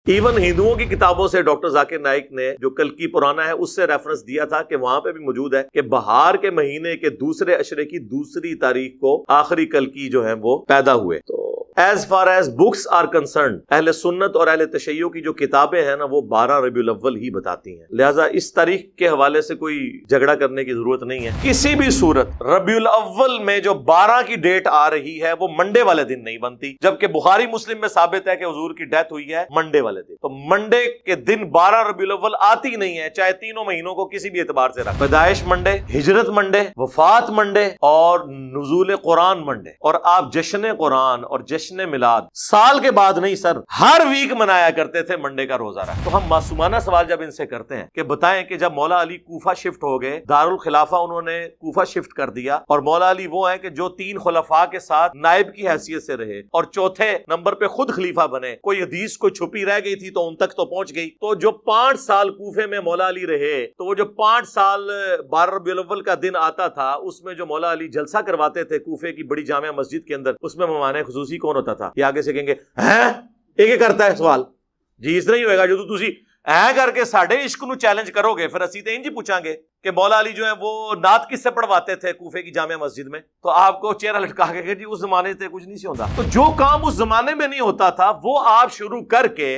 Even ہندوؤں کی کتابوں سے ڈاکٹر ذاکر نائک نے جو کلکی پرانا ہے اس سے ریفرنس دیا تھا کہ وہاں پہ بھی موجود ہے کہ بہار کے مہینے کے دوسرے عشرے کی دوسری تاریخ کو آخری کلکی جو ہے وہ پیدا ہوئے. تو as far as books are concerned اہل سنت اور اہل تشیع کی جو کتابیں ہیں نا وہ 12 ربیع الاول ہی بتاتی ہیں. لہٰذا اس تاریخ کے حوالے سے کوئی جھگڑا کرنے کی ضرورت نہیں ہے. کسی بھی صورت ربیع الاول میں جو 12 کی ڈیٹ آ رہی ہے وہ منڈے والے دن نہیں بنتی، جبکہ بخاری مسلم میں ثابت ہے کہ حضور کی ڈیتھ ہوئی ہے منڈے والے دن. تو منڈے کے دن 12 ربیع الاول آتی نہیں ہے، چاہے تینوں مہینوں کو کسی بھی اعتبار سے رکھ. پیدائش منڈے، ہجرت منڈے، وفات منڈے اور نزول قرآن منڈے. اور آپ جشن قرآن اور جشن میلاد سال کے بعد نہیں سر، ہر ویک منایا کرتے تھے منڈے کا روزہ رکھ. تو ہم معصومانہ سوال جب ان سے کرتے ہیں کہ بتائیں کہ جب مولا علی کوفہ شفٹ ہو گئے، دارالخلافہ انہوں نے کوفہ شفٹ کر دیا، اور مولا علی وہ ہیں کہ جو 3 خلفاء کے ساتھ نائب کی حیثیت سے رہے اور چوتھے نمبر پہ خود خلیفہ بنے. کوئی حدیث کوئی چھپی رہ گئی تھی تو ان تک تو پہنچ گئی. تو جو 5 سال کوفے میں مولا علی رہے، تو وہ جو 5 سال 12 ربیع الاول کا دن آتا تھا اس میں جو مولا علی جلسہ کرواتے تھے کوفے کی بڑی جامع مسجد کے اندر، اس میں مہمان خصوصی کون ہوتا تھا؟ یہ آگے سے کہیں گے ہیں ایک کرتا ہے سوال جی اس طرح ہی ہوئے گا جو تسی اے کر کے ساڈے عشق نو چیلنج کرو گے، پھر اسی تے انج پوچھاں گے کہ مولا علی جو ہے وہ نعت کس سے پڑھواتے تھے کوفے کی جامع مسجد میں. تو آپ کو چہرہ لٹکا کے کہ جی اس زمانے سے کچھ نہیں سی ہوتا. تو جو کام اس زمانے میں نہیں ہوتا تھا وہ آپ شروع کر کے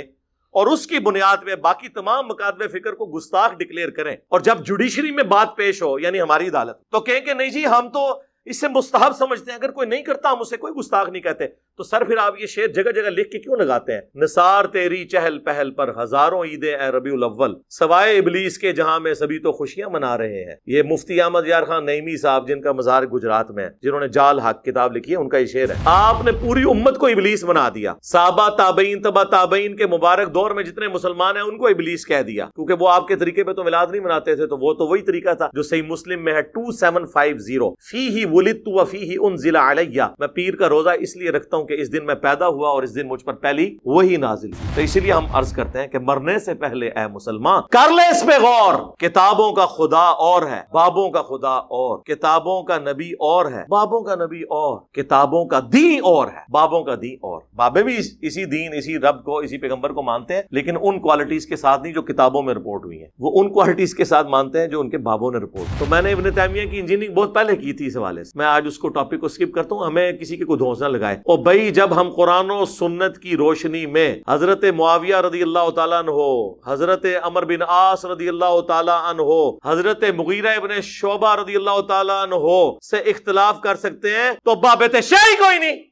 اور اس کی بنیاد پہ باقی تمام مکاتب فکر کو گستاخ ڈکلیئر کریں، اور جب جوڈیشری میں بات پیش ہو یعنی ہماری عدالت تو کہیں کہ نہیں جی ہم تو اس سے مستحب سمجھتے ہیں، اگر کوئی نہیں کرتا ہم اسے کوئی گستاخ نہیں کہتے. تو سر پھر آپ یہ شعر جگہ جگہ لکھ کے کیوں لگاتے ہیں؟ نثار تیری چہل پہل پر ہزاروں عیدیں اے ربیع الاول، سوائے ابلیس کے جہاں میں سبھی تو خوشیاں منا رہے ہیں. یہ مفتی احمد یار خان نعیمی صاحب جن کا مزار گجرات میں ہے، جنہوں نے جال حق کتاب لکھی ہے، ان کا یہ شعر ہے. آپ نے پوری امت کو ابلیس بنا دیا. صحابہ تابعین تبع تابعین کے مبارک دور میں جتنے مسلمان ہیں ان کو ابلیس کہہ دیا، کیونکہ وہ آپ کے طریقے پہ تو میلاد نہیں مناتے تھے. تو وہ تو وہی طریقہ تھا جو صحیح مسلم میں ہے 2750 فیہ ولدت وفیہ انزل علیہ، میں پیر کا روزہ اس لیے رکھتا ہوں کہ اس دن میں پیدا ہوا اور اس دن مجھ پر پہلی وہی نازل ہوئی. تو اسی لیے ہم عرض کرتے ہیں کہ مرنے سے پہلے اے مسلمان کر لے اس پہ غور. کتابوں کا خدا اور ہے، بابوں کا خدا اور، کتابوں کا نبی اور ہے، بابوں کا نبی اور، کتابوں کا دین اور ہے، بابوں کا دین اور. بابے بھی اسی دین، اسی رب کو، اسی پیغمبر کو مانتے ہیں، لیکن ان کوالٹیز کے ساتھ نہیں جو کتابوں میں رپورٹ ہوئی ہیں. وہ ان کوالٹیز کے ساتھ مانتے ہیں جو ان کے بابوں نے رپورٹ. تو میں نے ابن تیمیہ کی انجینئرنگ بہت پہلے کی تھی اس حوالے سے، میں آج اس کو ٹاپک کو اسکپ کرتا ہوں. ہمیں کسی کے کوئی دھوس نہ لگائے. اور بھائی جب ہم قرآن و سنت کی روشنی میں حضرت معاویہ رضی اللہ تعالیٰ عنہ، حضرت عمر بن عاص رضی اللہ تعالیٰ عنہ، حضرت مغیرہ ابن شعبہ رضی اللہ تعالیٰ عنہ سے اختلاف کر سکتے ہیں تو بابت شیعی کوئی نہیں،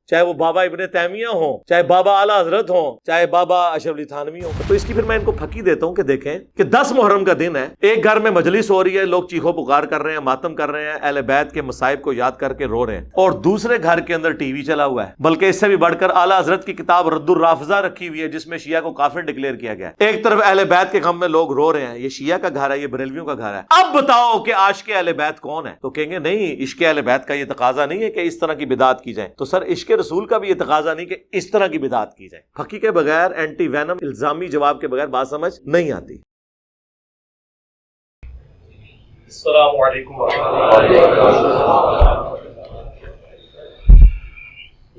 چاہے وہ بابا ابن تیمیہ ہوں، چاہے بابا اعلیٰ حضرت ہوں، چاہے بابا اشرف علی تھانوی ہوں. تو اس کی پھر میں ان کو پھکی دیتا ہوں کہ دیکھیں کہ 10 محرم کا دن ہے، ایک گھر میں مجلس ہو رہی ہے، لوگ چیخو پکار کر رہے ہیں، ماتم کر رہے ہیں، اہل بیت کے مصائب کو یاد کر کے رو رہے ہیں، اور دوسرے گھر کے اندر ٹی وی چلا ہوا ہے، بلکہ اس سے بھی بڑھ کر اعلیٰ حضرت کی کتاب رد الرافضہ رکھی ہوئی ہے جس میں شیعہ کو کافر ڈکلیئر کیا گیا ہے. ایک طرف اہل بیت کے غم میں لوگ رو رہے ہیں، یہ شیعہ کا گھر ہے، یہ بریلویوں کا گھر ہے. اب بتاؤ کہ عاشق اہل بیت کون ہے؟ تو کہیں گے نہیں، عشق اہل بیت کا یہ تقاضا نہیں ہے کہ اس طرح کی بدعت کی جائے. تو سر عشق رسول کا بھی یہ تقاضا نہیں کہ اس طرح کی بدعت کی جائے. پھکی کے بغیر، اینٹی وینم الزامی جواب کے بغیر بات سمجھ نہیں آتی. السلام علیکم ورحمۃ اللہ.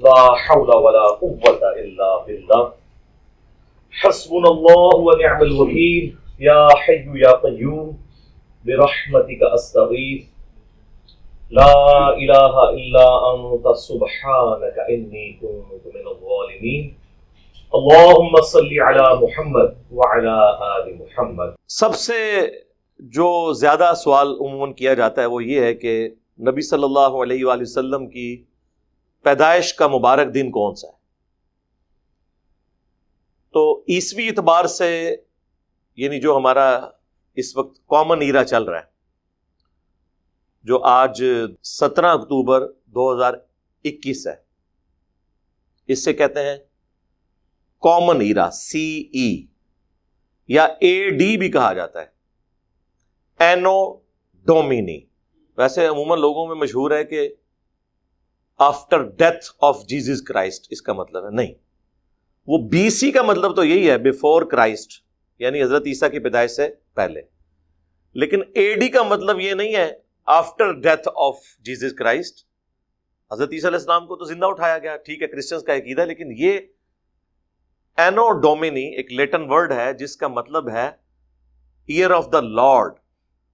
لا حول ولا قوۃ الا باللہ، حسبنا اللہ ونعم الوکیل، یا حی یا قیوم برحمتک استغیث، لا الہ الا انت سبحانک انی کنت من الظالمین. اللہم صلی علی محمد وعلی آل محمد. سب سے جو زیادہ سوال عموماً کیا جاتا ہے وہ یہ ہے کہ نبی صلی اللہ علیہ وآلہ وسلم کی پیدائش کا مبارک دن کون سا ہے؟ تو عیسوی اعتبار سے یعنی جو ہمارا اس وقت کامن ایرا چل رہا ہے، جو آج 17 اکتوبر 2021 ہے، اس سے کہتے ہیں کامن ایرا، CE یا AD بھی کہا جاتا ہے، اینو ڈومینی. ویسے عموماً لوگوں میں مشہور ہے کہ after death of Jesus Christ اس کا مطلب ہے، نہیں، وہ BC کا مطلب تو یہی ہے، بیفور کرائسٹ، یعنی حضرت عیسیٰ کی پیدائش سے پہلے. لیکن AD کا مطلب یہ نہیں ہے after death of Jesus Christ, حضرت عیسیٰ علیہ السلام کو تو زندہ اٹھایا گیا، ٹھیک ہے کرسچنز کا عقیدہ ہے، لیکن یہ اینو ڈومینی ایک لیٹن ورڈ ہے جس کا مطلب ہے ایئر آف دا لارڈ،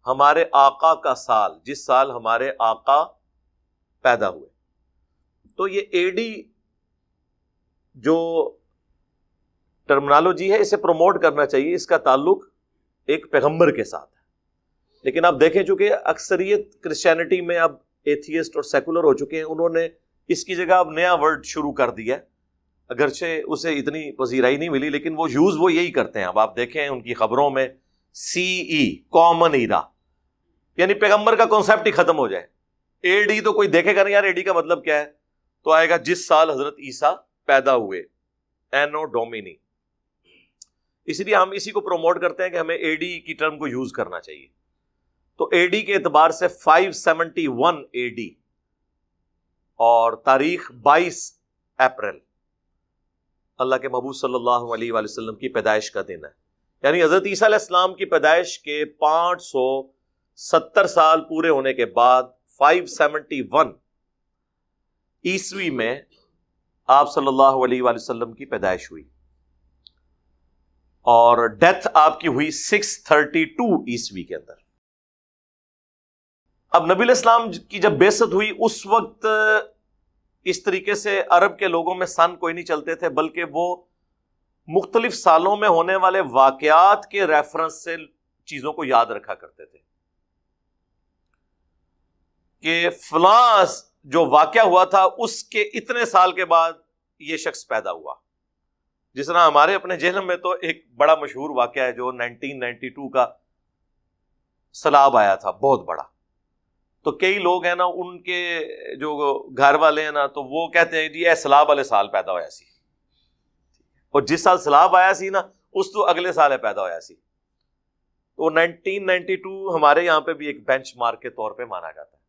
ہمارے آقا کا سال، جس سال ہمارے آقا پیدا ہوئے. تو یہ اے ڈی جو ٹرمنالوجی ہے اسے پروموٹ کرنا چاہیے، اس کا تعلق ایک پیغمبر کے ساتھ ہے. لیکن آپ دیکھیں چونکہ اکثریت کرسچینٹی میں اب ایتھیسٹ اور سیکولر ہو چکے ہیں، انہوں نے اس کی جگہ اب نیا ورڈ شروع کر دیا، اگرچہ اسے اتنی پذیرائی نہیں ملی، لیکن وہ یوز وہ یہی کرتے ہیں. اب آپ دیکھیں ان کی خبروں میں CE کامن ایرا، یعنی پیغمبر کا کانسیپٹ ہی ختم ہو جائے. اے ڈی تو کوئی دیکھے گا نہیں یار اے ڈی کا مطلب کیا ہے، تو آئے گا جس سال حضرت عیسیٰ پیدا ہوئے، اینو ڈومینی. اس لیے ہم اسی کو پروموٹ کرتے ہیں کہ ہمیں اے ڈی کی ٹرم کو یوز کرنا چاہیے. تو اے ڈی کے اعتبار سے 571 اے ڈی اور تاریخ 22 اپریل اللہ کے محبوب صلی اللہ علیہ وآلہ وسلم کی پیدائش کا دن ہے. یعنی حضرت عیسیٰ علیہ السلام کی پیدائش کے 570 سال پورے ہونے کے بعد 571 عیسوی میں آپ صلی اللہ علیہ وآلہ وسلم کی پیدائش ہوئی، اور ڈیتھ آپ کی ہوئی 632 عیسوی کے اندر. اب نبی علیہ السلام کی جب بعثت ہوئی اس وقت اس طریقے سے عرب کے لوگوں میں سن کوئی نہیں چلتے تھے، بلکہ وہ مختلف سالوں میں ہونے والے واقعات کے ریفرنس سے چیزوں کو یاد رکھا کرتے تھے کہ فلاں جو واقعہ ہوا تھا اس کے اتنے سال کے بعد یہ شخص پیدا ہوا. جس طرح ہمارے اپنے ذہن میں تو ایک بڑا مشہور واقعہ ہے جو 1992 کا سیلاب آیا تھا، بہت بڑا. تو کئی لوگ ہیں نا، ان کے جو گھر والے ہیں نا، تو وہ کہتے ہیں جی اے سیلاب والے سال پیدا ہوا سی، اور جس سال سیلاب آیا سی نا اس تو اگلے سال ہے پیدا ہوا سی. تو 1992 ہمارے یہاں پہ بھی ایک بینچ مارک کے طور پہ مانا جاتا ہے.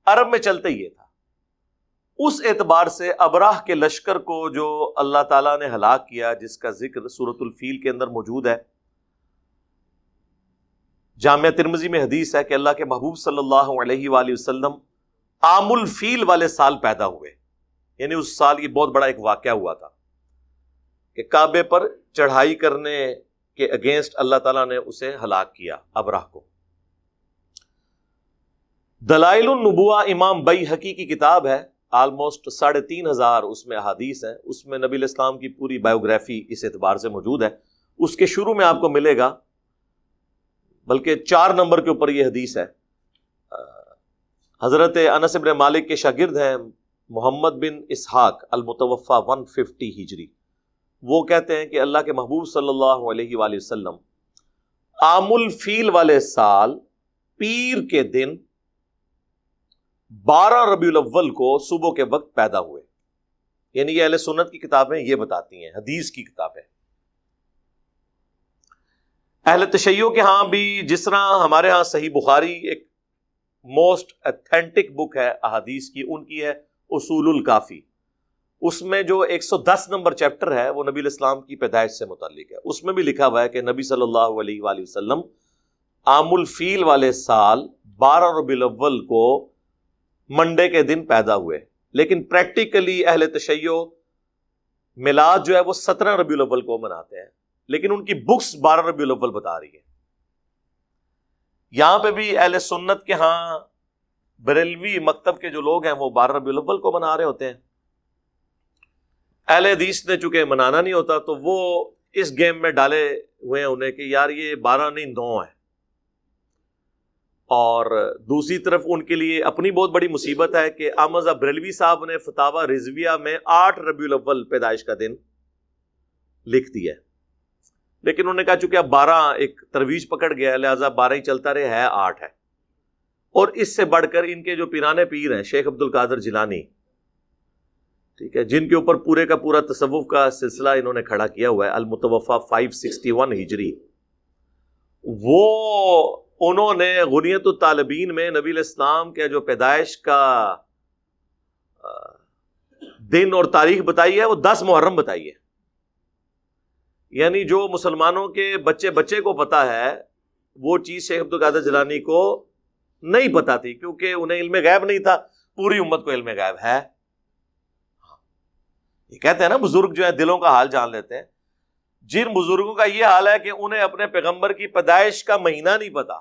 عرب میں چلتے ہی یہ تھا. اس اعتبار سے ابراہ کے لشکر کو جو اللہ تعالیٰ نے ہلاک کیا، جس کا ذکر سورۃ الفیل کے اندر موجود ہے، جامعہ ترمذی میں حدیث ہے کہ اللہ کے محبوب صلی اللہ علیہ وآلہ وسلم عام الفیل والے سال پیدا ہوئے. یعنی اس سال یہ بہت بڑا ایک واقعہ ہوا تھا کہ کعبے پر چڑھائی کرنے کے اگینسٹ اللہ تعالیٰ نے اسے ہلاک کیا، ابراہ کو. دلائل النبوہ امام بیہقی کی کتاب ہے، آلموسٹ 3500 اس میں احادیث ہیں. اس میں نبی علیہ السلام کی پوری بایوگرافی اس اعتبار سے موجود ہے. اس کے شروع میں آپ کو ملے گا، بلکہ 4 نمبر کے اوپر یہ حدیث ہے. حضرت انس بن مالک کے شاگرد ہیں محمد بن اسحاق المتوفى 150 ہجری. وہ کہتے ہیں کہ اللہ کے محبوب صلی اللہ علیہ وآلہ وسلم عام الفیل والے سال پیر کے دن 12 ربیع الاول کو صبح کے وقت پیدا ہوئے. یعنی یہ اہل سنت کی کتابیں یہ بتاتی ہیں، حدیث کی کتابیں. اہل تشیع کے ہاں بھی، جس طرح ہمارے ہاں صحیح بخاری ایک موسٹ اتھینٹک بک ہے احادیث کی، ان کی ہے اصول الکافی. اس میں جو 110 نمبر چیپٹر ہے وہ نبی علیہ السلام کی پیدائش سے متعلق ہے. اس میں بھی لکھا ہوا ہے کہ نبی صلی اللہ علیہ وآلہ وسلم عام الفیل والے سال 12 ربیع الاول کو منڈے کے دن پیدا ہوئے. لیکن پریکٹیکلی اہل تشیع میلاد جو ہے وہ 17 ربیع الاول کو مناتے ہیں، لیکن ان کی بکس 12 ربیع الاول بتا رہی ہے. یہاں پہ بھی اہل سنت کے ہاں بریلوی مکتب کے جو لوگ ہیں وہ 12 ربیع الاول کو منا رہے ہوتے ہیں. اہل حدیث نے چونکہ منانا نہیں ہوتا تو وہ اس گیم میں ڈالے ہوئے ہیں انہیں کہ یار یہ 12 نہیں 9 ہے. اور دوسری طرف ان کے لیے اپنی بہت بڑی مصیبت ہے کہ احمد بریلوی صاحب نے فتاوی رضویہ میں 8 ربیع الاول پیدائش کا دن لکھ دیا ہے. لیکن انہوں نے کہا چونکہ اب 12 ایک ترویج پکڑ گیا ہے، لہٰذا 12 ہی چلتا رہے، ہے 8 ہے. اور اس سے بڑھ کر ان کے جو پیرانے پیر ہیں شیخ عبد القادر جیلانی، ٹھیک ہے، جن کے اوپر پورے کا پورا تصوف کا سلسلہ انہوں نے کھڑا کیا ہوا ہے، المتوفى 561 ہجری، وہ انہوں نے غنیت الطالبین میں نبی علیہ السلام کے جو پیدائش کا دن اور تاریخ بتائی ہے وہ 10 محرم بتائی ہے. یعنی جو مسلمانوں کے بچے بچے کو پتا ہے وہ چیز شیخ عبد القادر جیلانی کو نہیں پتا تھی، کیونکہ انہیں علم غیب نہیں تھا. پوری امت کو علم غیب ہے. یہ کہتے ہیں نا بزرگ جو ہیں دلوں کا حال جان لیتے ہیں. جن بزرگوں کا یہ حال ہے کہ انہیں اپنے پیغمبر کی پیدائش کا مہینہ نہیں پتا.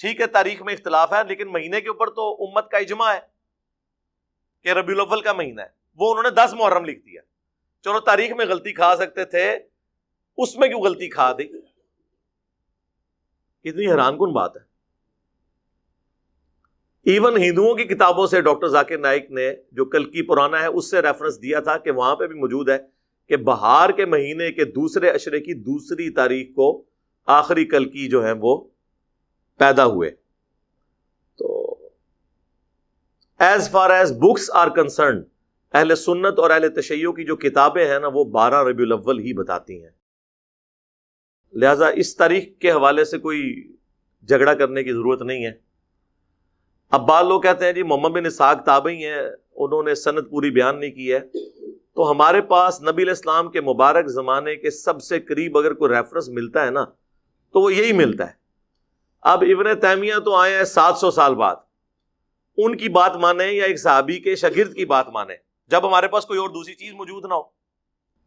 ٹھیک ہے تاریخ میں اختلاف ہے لیکن مہینے کے اوپر تو امت کا اجماع ہے کہ ربیع الاول کا مہینہ ہے. وہ انہوں نے 10 محرم لکھ دیا. چلو تاریخ میں غلطی کھا سکتے تھے, اس میں کیوں غلطی کھا دی؟ کتنی حیران کن بات ہے. ایون ہندوؤں کی کتابوں سے ڈاکٹر ذاکر نائک نے جو کلکی پرانا ہے اس سے ریفرنس دیا تھا کہ وہاں پہ بھی موجود ہے کہ بہار کے مہینے کے دوسرے عشرے کی دوسری تاریخ کو آخری کلکی جو ہیں وہ پیدا ہوئے. تو as far as books are concerned اہل سنت اور اہل تشیع کی جو کتابیں ہیں نا وہ 12 ربیع الاول ہی بتاتی ہیں. لہذا اس تاریخ کے حوالے سے کوئی جھگڑا کرنے کی ضرورت نہیں ہے. اب بعض لوگ کہتے ہیں جی محمد بن اسحاق تابعی ہیں, انہوں نے سند پوری بیان نہیں کی ہے. تو ہمارے پاس نبی علیہ السلام کے مبارک زمانے کے سب سے قریب اگر کوئی ریفرنس ملتا ہے نا تو وہ یہی ملتا ہے. اب ابن تیمیہ تو آئے ہیں 700 سال بعد, ان کی بات مانیں یا ایک صحابی کے شاگرد کی بات مانیں جب ہمارے پاس کوئی اور دوسری چیز موجود نہ ہو.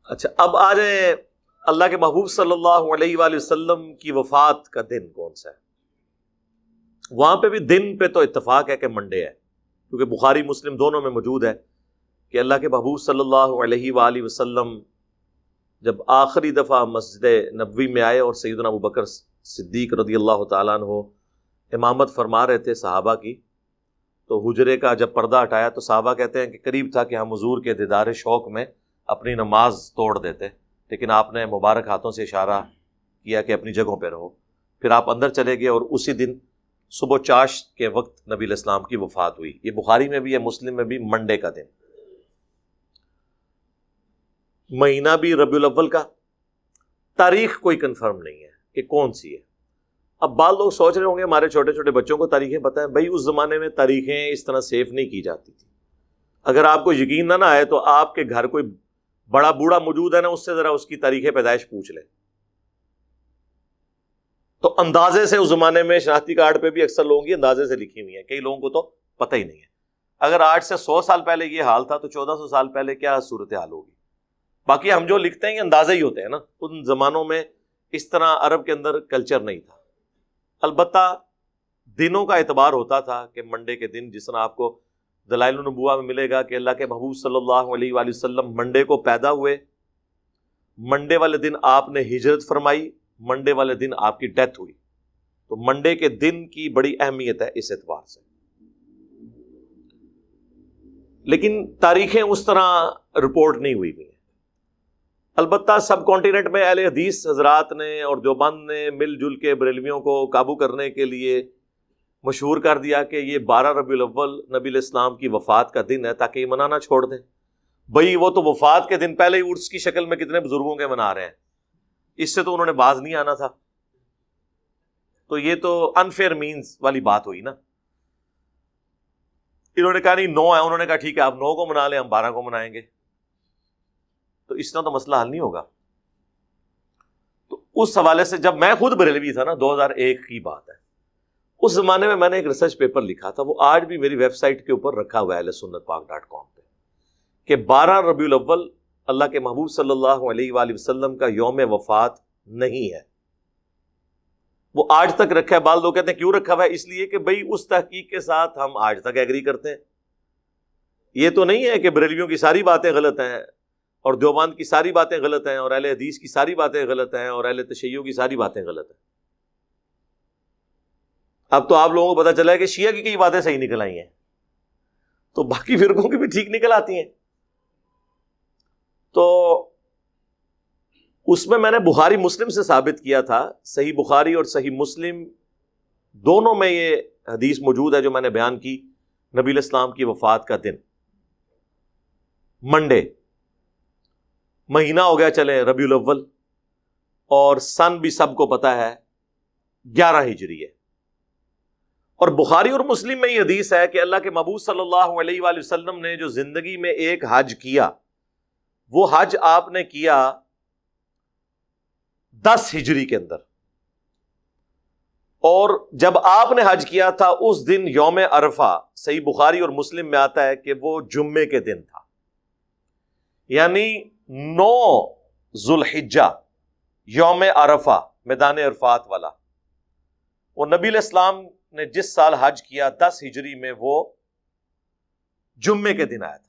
اچھا اب آ جائیں اللہ کے محبوب صلی اللہ علیہ وآلہ وسلم کی وفات کا دن کون سا ہے. وہاں پہ بھی دن پہ تو اتفاق ہے کہ منڈے ہے, کیونکہ بخاری مسلم دونوں میں موجود ہے کہ اللہ کے محبوب صلی اللہ علیہ وآلہ وسلم جب آخری دفعہ مسجد نبوی میں آئے اور سیدنا ابوبکر صدیق رضی اللہ تعالیٰ عنہ امامت فرما رہے تھے صحابہ کی, تو حجرے کا جب پردہ ہٹایا تو صحابہ کہتے ہیں کہ قریب تھا کہ ہم حضور کے دیدار شوق میں اپنی نماز توڑ دیتے, لیکن آپ نے مبارک ہاتھوں سے اشارہ کیا کہ اپنی جگہوں پہ رہو. پھر آپ اندر چلے گئے اور اسی دن صبح چاشت کے وقت نبی علیہ السلام کی وفات ہوئی. یہ بخاری میں بھی ہے, مسلم میں بھی, منڈے کا دن. مہینہ بھی ربیع الاول کا, تاریخ کوئی کنفرم نہیں ہے کہ کون سی ہے. اب بعض لوگ سوچ رہے ہوں گے ہمارے چھوٹے چھوٹے بچوں کو تاریخیں پتہ ہیں. بھائی اس زمانے میں تاریخیں اس طرح سیف نہیں کی جاتی تھی. اگر آپ کو یقین نہ آئے تو آپ کے گھر کوئی بڑا بوڑھا موجود ہے نا, اس سے ذرا اس کی تاریخ پیدائش پوچھ لیں تو اندازے سے اس زمانے میں شناختی کارڈ پہ بھی اکثر لوگوں کی اندازے سے لکھی ہوئی ہیں. کئی لوگوں کو تو پتہ ہی نہیں ہے. اگر آج سے 100 سال پہلے یہ حال تھا تو 1400 سال پہلے کیا صورتحال ہوگی. باقی ہم جو لکھتے ہیں یہ اندازے ہی ہوتے ہیں نا, ان زمانوں میں اس طرح عرب کے اندر کلچر نہیں تھا. البتہ دنوں کا اعتبار ہوتا تھا کہ منڈے کے دن, جس طرح آپ کو دلائل النبوہ میں ملے گا کہ اللہ کے محبوب صلی اللہ علیہ وآلہ وسلم منڈے کو پیدا ہوئے, منڈے والے دن آپ نے ہجرت فرمائی, منڈے والے دن آپ کی ڈیتھ ہوئی. تو منڈے کے دن کی بڑی اہمیت ہے اس اعتبار سے. لیکن تاریخیں اس طرح رپورٹ نہیں ہوئی ہیں. البتہ سب کانٹیننٹ میں اہل حدیث حضرات نے اور دیوبند نے مل جل کے بریلویوں کو قابو کرنے کے لیے مشہور کر دیا کہ یہ 12 ربیع الاول نبی علیہ السلام کی وفات کا دن ہے, تاکہ یہ منانا چھوڑ دیں. بھئی وہ تو وفات کے دن پہلے ہی عرس کی شکل میں کتنے بزرگوں کے منا رہے ہیں, اس سے تو انہوں نے باز نہیں آنا تھا. تو یہ تو انفیئر مینز والی بات ہوئی نا. انہوں نے کہا نہیں 9 ہے, انہوں نے کہا ٹھیک ہے آپ 9 کو منا لیں, ہم 12 کو منائیں گے. تو اس طرح تو مسئلہ حل نہیں ہوگا. تو اس حوالے سے جب میں خود بریلوی تھا نا, 2001 کی بات ہے, اس زمانے میں نے ایک ریسرچ پیپر لکھا تھا, وہ آج بھی میری ویب سائٹ کے اوپر رکھا ہوا ہے ahlsunnatpak.com پہ, کہ 12 ربیع الاول اللہ کے محبوب صلی اللہ علیہ وآلہ وسلم کا یوم وفات نہیں ہے. وہ آج تک رکھا ہے. بعض لوگ کہتے ہیں کیوں رکھا ہوا ہے؟ اس لیے کہ بھئی اس تحقیق کے ساتھ ہم آج تک ایگری کرتے ہیں. یہ تو نہیں ہے کہ بریلویوں کی ساری باتیں غلط ہیں اور دیوبند کی ساری باتیں غلط ہیں اور اہل حدیث کی ساری باتیں غلط ہیں اور اہل تشیع کی ساری باتیں غلط ہیں. اب تو آپ لوگوں کو پتہ چلا ہے کہ شیعہ کی کئی باتیں صحیح نکل آئی ہیں, تو باقی فرقوں کی بھی ٹھیک نکل آتی ہیں. تو اس میں نے بخاری مسلم سے ثابت کیا تھا, صحیح بخاری اور صحیح مسلم دونوں میں یہ حدیث موجود ہے جو میں نے بیان کی. نبی علیہ السلام کی وفات کا دن منڈے, مہینہ ہو گیا چلیں ربیع الاول, اور سن بھی سب کو پتہ ہے 11 ہجری ہے. اور بخاری اور مسلم میں یہ حدیث ہے کہ اللہ کے محبوب صلی اللہ علیہ وآلہ وسلم نے جو زندگی میں ایک حج کیا, وہ حج آپ نے کیا 10 ہجری کے اندر. اور جب آپ نے حج کیا تھا اس دن یوم عرفہ، صحیح بخاری اور مسلم میں آتا ہے کہ وہ جمعے کے دن تھا، یعنی 9 ذوالحجہ یوم عرفہ میدان عرفات والا، وہ نبی علیہ السلام نے جس سال حج کیا 10 ہجری میں وہ جمعے کے دن آیا تھا۔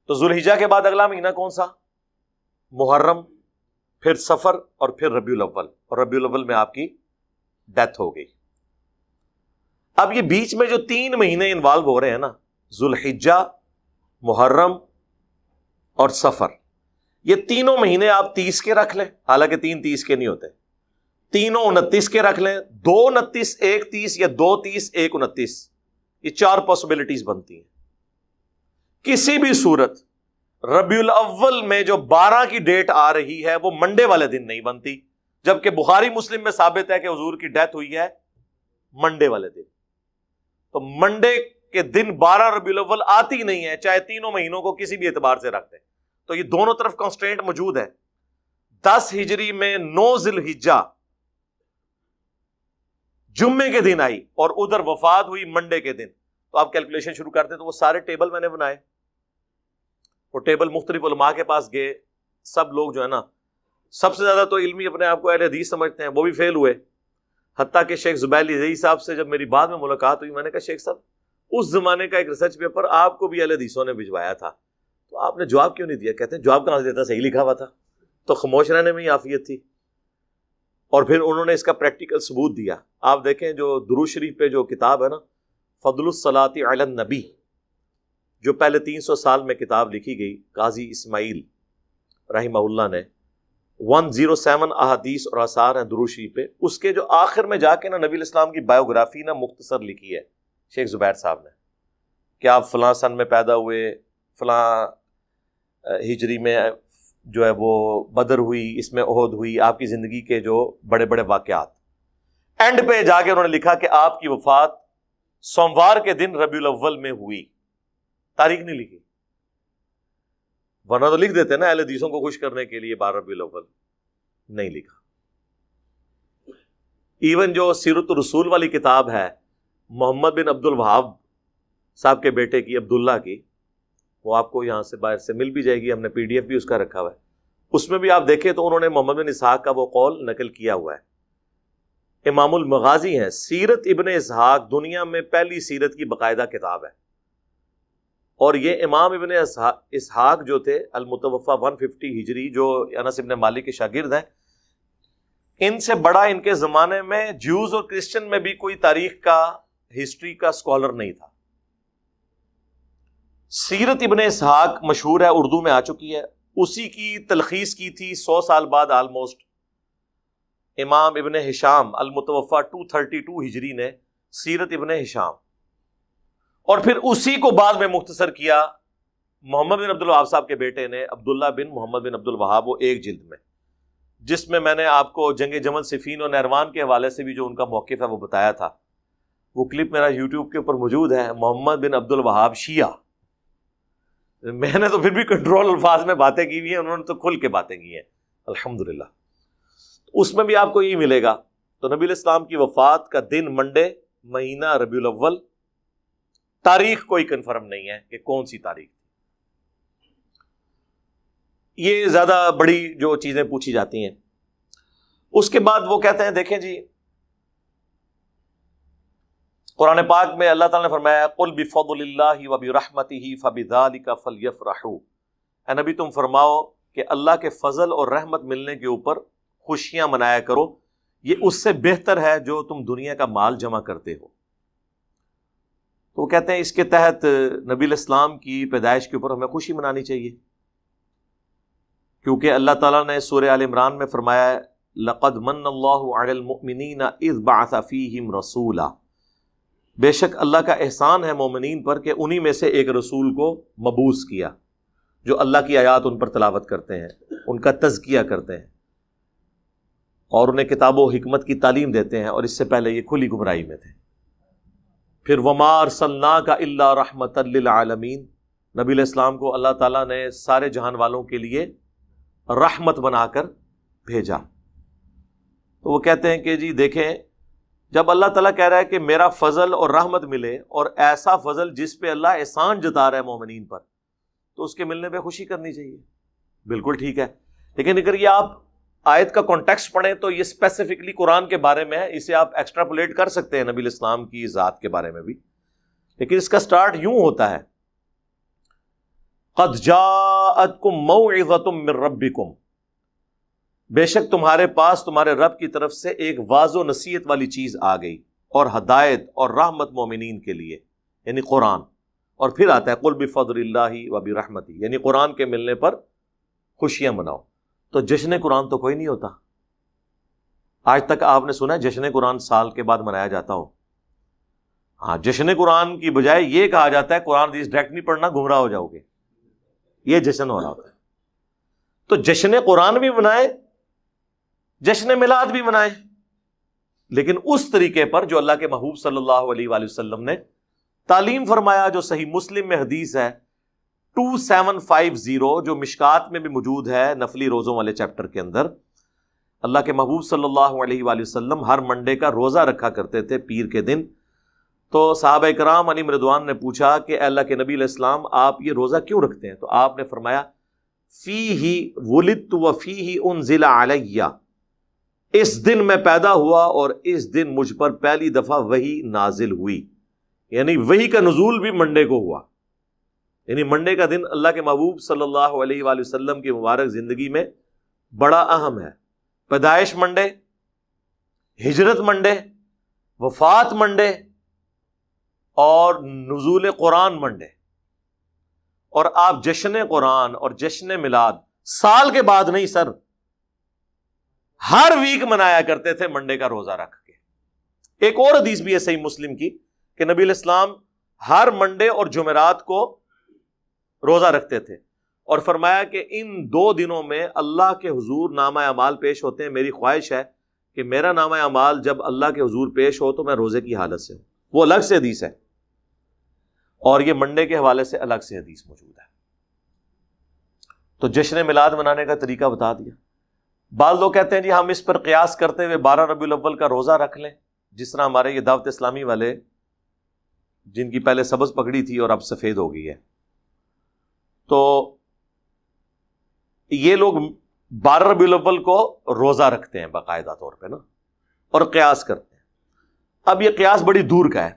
تو ذوالحجہ کے بعد اگلا مہینہ کون سا؟ محرم، پھر سفر، اور پھر ربیع الاول، اور ربیع الاول میں آپ کی ڈیتھ ہو گئی۔ اب یہ بیچ میں جو 3 مہینے انوالو ہو رہے ہیں نا، ذوالحجہ، محرم اور سفر، یہ تینوں مہینے آپ 30 کے رکھ لیں، حالانکہ 3 30 کے نہیں ہوتے، تینوں 29 کے رکھ لیں، 2 29 1 30 یا 2 30 1 29، یہ 4 پاسبلٹیز بنتی ہیں۔ کسی بھی صورت ربیع الاول میں جو 12 کی ڈیٹ آ رہی ہے وہ منڈے والے دن نہیں بنتی، جبکہ بخاری مسلم میں ثابت ہے کہ حضور کی ڈیتھ ہوئی ہے منڈے والے دن۔ تو منڈے کے دن 12 ربیع الاول آتی نہیں ہے، چاہے تینوں مہینوں کو کسی بھی اعتبار سے رکھتے ہیں۔ تو یہ دونوں طرف کانسٹرینٹ موجود ہے۔ 10 ہجری میں 9 ذوالحجہ جمعے کے دن آئی اور ادھر وفات ہوئی منڈے کے دن، تو آپ کیلکولیشن شروع کرتے ہیں۔ تو وہ سارے ٹیبل میں نے بنائے، وہ ٹیبل مختلف علماء کے پاس گئے، سب لوگ جو ہے نا، سب سے زیادہ تو علمی اپنے آپ کو اہل حدیث سمجھتے ہیں، وہ بھی فیل ہوئے، حتیٰ کہ شیخ زبیر علی صاحب سے جب میری بعد میں ملاقات ہوئی، میں نے کہا شیخ صاحب اس زمانے کا ایک ریسرچ پیپر آپ کو بھی اہل حدیثوں نے بھجوایا تھا، تو آپ نے جواب کیوں نہیں دیا؟ کہتے ہیں جواب کہاں سے دیتا، صحیح لکھا ہوا تھا۔ تو خاموش رہنے میں ہی عافیت تھی۔ اور پھر انہوں نے اس کا پریکٹیکل ثبوت دیا۔ آپ دیکھیں جو درود شریف پہ جو کتاب ہے نا، فضل الصلاۃ علی النبی، جو پہلے 300 سال میں کتاب لکھی گئی قاضی اسماعیل رحمہ اللہ نے، 107 احادیث اور آثار ہیں درود شریف پہ، اس کے جو آخر میں جا کے نا نبی علیہ السلام کی بایوگرافی نا مختصر لکھی ہے شیخ زبیر صاحب نے، کہ آپ فلاں سن میں پیدا ہوئے، فلاں ہجری میں جو ہے وہ بدر ہوئی، اس میں احد ہوئی، آپ کی زندگی کے جو بڑے بڑے واقعات۔ اینڈ پہ جا کے انہوں نے لکھا کہ آپ کی وفات سوموار کے دن ربیع الاول میں ہوئی، تاریخ نہیں لکھی، ورنہ تو لکھ دیتے نا اہل حدیثوں کو خوش کرنے کے لیے 12 ربیع الاول، نہیں لکھا۔ ایون جو سیرت الرسول والی کتاب ہے محمد بن عبد الوہاب صاحب کے بیٹے کی، عبداللہ کی، وہ آپ کو یہاں سے باہر سے مل بھی جائے گی، ہم نے PDF بھی اس کا رکھا ہوا ہے، اس میں بھی آپ دیکھیں تو انہوں نے محمد بن اسحاق کا وہ قول نقل کیا ہوا ہے۔ امام المغازی ہیں، سیرت ابن اسحاق دنیا میں پہلی سیرت کی باقاعدہ کتاب ہے، اور یہ امام ابن اسحاق جو تھے المتوفا 150 ہجری، جو انس ابن مالک کے شاگرد ہیں، ان سے بڑا ان کے زمانے میں جیوز اور کرسچن میں بھی کوئی تاریخ کا، ہسٹری کا اسکالر نہیں تھا۔ سیرت ابن اسحاق مشہور ہے، اردو میں آ چکی ہے، اسی کی تلخیص کی تھی 100 سال بعد آلموسٹ امام ابن ہشام المتوفا 232 ہجری نے، سیرت ابن ہشام، اور پھر اسی کو بعد میں مختصر کیا محمد بن عبد الوہاب صاحب کے بیٹے نے، عبداللہ بن محمد بن عبد الوہاب، وہ ایک جلد میں، جس میں نے آپ کو جنگ جمل صفین اور نہروان کے حوالے سے بھی جو ان کا موقف ہے وہ بتایا تھا۔ وہ کلپ میرا یوٹیوب کے اوپر موجود ہے، محمد بن عبد الوہاب شیعہ۔ میں نے تو پھر بھی کنٹرول الفاظ میں باتیں کی ہوئی ہیں، انہوں نے تو کھل کے باتیں کی ہیں الحمدللہ۔ اس میں بھی آپ کو یہ ملے گا۔ تو نبی علیہ السلام کی وفات کا دن منڈے، مہینہ ربیع الاول، تاریخ کوئی کنفرم نہیں ہے کہ کون سی تاریخ۔ یہ زیادہ بڑی جو چیزیں پوچھی جاتی ہیں۔ اس کے بعد وہ کہتے ہیں، دیکھیں جی قرآن پاک میں اللہ تعالیٰ نے فرمایا قُلْ بِفَضْلِ اللَّهِ وَبِرَحْمَتِهِ فَبِذَلِكَ فَلْيَفْرَحُوا، اے نبی تم فرماؤ کہ اللہ کے فضل اور رحمت ملنے کے اوپر خوشیاں منایا کرو، یہ اس سے بہتر ہے جو تم دنیا کا مال جمع کرتے ہو۔ تو وہ کہتے ہیں اس کے تحت نبی علیہ السلام کی پیدائش کے اوپر ہمیں خوشی منانی چاہیے، کیونکہ اللہ تعالیٰ نے سورہ آل عمران میں فرمایا ہے لَقَدْ مَنَّ اللَّهُ عَلَى الْمُؤْمِنِينَ إِذْ بَعَثَ فِيهِمْ رَسُولًا، بے شک اللہ کا احسان ہے مومنین پر کہ انہی میں سے ایک رسول کو مبعوث کیا، جو اللہ کی آیات ان پر تلاوت کرتے ہیں، ان کا تزکیہ کرتے ہیں، اور انہیں کتاب و حکمت کی تعلیم دیتے ہیں، اور اس سے پہلے یہ کھلی گمراہی میں تھے۔ پھر وَمَا أَرْسَلْنَاكَ إِلَّا رَحْمَةً لِّلْعَالَمِينَ، نبی علیہ السلام کو اللہ تعالیٰ نے سارے جہان والوں کے لیے رحمت بنا کر بھیجا۔ تو وہ کہتے ہیں کہ جی دیکھیں، جب اللہ تعالیٰ کہہ رہا ہے کہ میرا فضل اور رحمت ملے، اور ایسا فضل جس پہ اللہ احسان جتا رہا ہے مومنین پر، تو اس کے ملنے پہ خوشی کرنی چاہیے. بالکل ٹھیک ہے. لیکن اگر یہ آپ آیت کا کانٹیکسٹ پڑھیں تو یہ اسپیسیفکلی قرآن کے بارے میں ہے. اسے آپ ایکسٹراپولیٹ کر سکتے ہیں نبی الاسلام کی ذات کے بارے میں بھی، لیکن اس کا سٹارٹ یوں ہوتا ہے، قد جاءتکم موعظۃ من ربکم، بے شک تمہارے پاس تمہارے رب کی طرف سے ایک واضح و نصیحت والی چیز آ گئی، اور ہدایت اور رحمت مومنین کے لیے، یعنی قرآن. اور پھر آتا ہے قل بفضل اللہ وبرحمتہ، یعنی قرآن کے ملنے پر خوشیاں مناؤ. تو جشن قرآن تو کوئی نہیں ہوتا. آج تک آپ نے سنا ہے جشن قرآن سال کے بعد منایا جاتا ہو؟ ہاں، جشن قرآن کی بجائے یہ کہا جاتا ہے قرآن حدیث ڈائریکٹ نہیں پڑھنا، گمراہ ہو جاؤ گے. یہ جشن ہو رہا ہوتا ہے. تو جشن قرآن بھی منائے، جشن میلاد بھی منائے، لیکن اس طریقے پر جو اللہ کے محبوب صلی اللہ علیہ وآلہ وسلم نے تعلیم فرمایا، جو صحیح مسلم میں حدیث ہے 2750، جو مشکات میں بھی موجود ہے نفلی روزوں والے چیپٹر کے اندر. اللہ کے محبوب صلی اللہ علیہ وآلہ وسلم ہر منڈے کا روزہ رکھا کرتے تھے، پیر کے دن. تو صحابہ کرام علیہم رضوان نے پوچھا کہ اے اللہ کے نبی علیہ السلام، آپ یہ روزہ کیوں رکھتے ہیں؟ تو آپ نے فرمایا فیہ ولدت وفیہ انزل علی، اس دن میں پیدا ہوا اور اس دن مجھ پر پہلی دفعہ وحی نازل ہوئی. یعنی وحی کا نزول بھی منڈے کو ہوا. یعنی منڈے کا دن اللہ کے محبوب صلی اللہ علیہ وآلہ وسلم کی مبارک زندگی میں بڑا اہم ہے. پیدائش منڈے، ہجرت منڈے، وفات منڈے، اور نزول قرآن منڈے. اور آپ جشن قرآن اور جشن میلاد سال کے بعد نہیں سر، ہر ویک منایا کرتے تھے منڈے کا روزہ رکھ کے. ایک اور حدیث بھی ہے صحیح مسلم کی کہ نبی علیہ السلام ہر منڈے اور جمعرات کو روزہ رکھتے تھے، اور فرمایا کہ ان 2 دنوں میں اللہ کے حضور نامہ اعمال پیش ہوتے ہیں. میری خواہش ہے کہ میرا نامہ اعمال جب اللہ کے حضور پیش ہو تو میں روزے کی حالت سے ہوں. وہ الگ سے حدیث ہے، اور یہ منڈے کے حوالے سے الگ سے حدیث موجود ہے. تو جشن میلاد منانے کا طریقہ بتا دیا. بعض لوگ کہتے ہیں جی ہم اس پر قیاس کرتے ہوئے 12 ربیع الاول کا روزہ رکھ لیں، جس طرح ہمارے یہ دعوت اسلامی والے جن کی پہلے سبز پکڑی تھی اور اب سفید ہو گئی ہے. تو یہ لوگ 12 ربیع الاول کو روزہ رکھتے ہیں باقاعدہ طور پہ نا، اور قیاس کرتے ہیں. اب یہ قیاس بڑی دور کا ہے،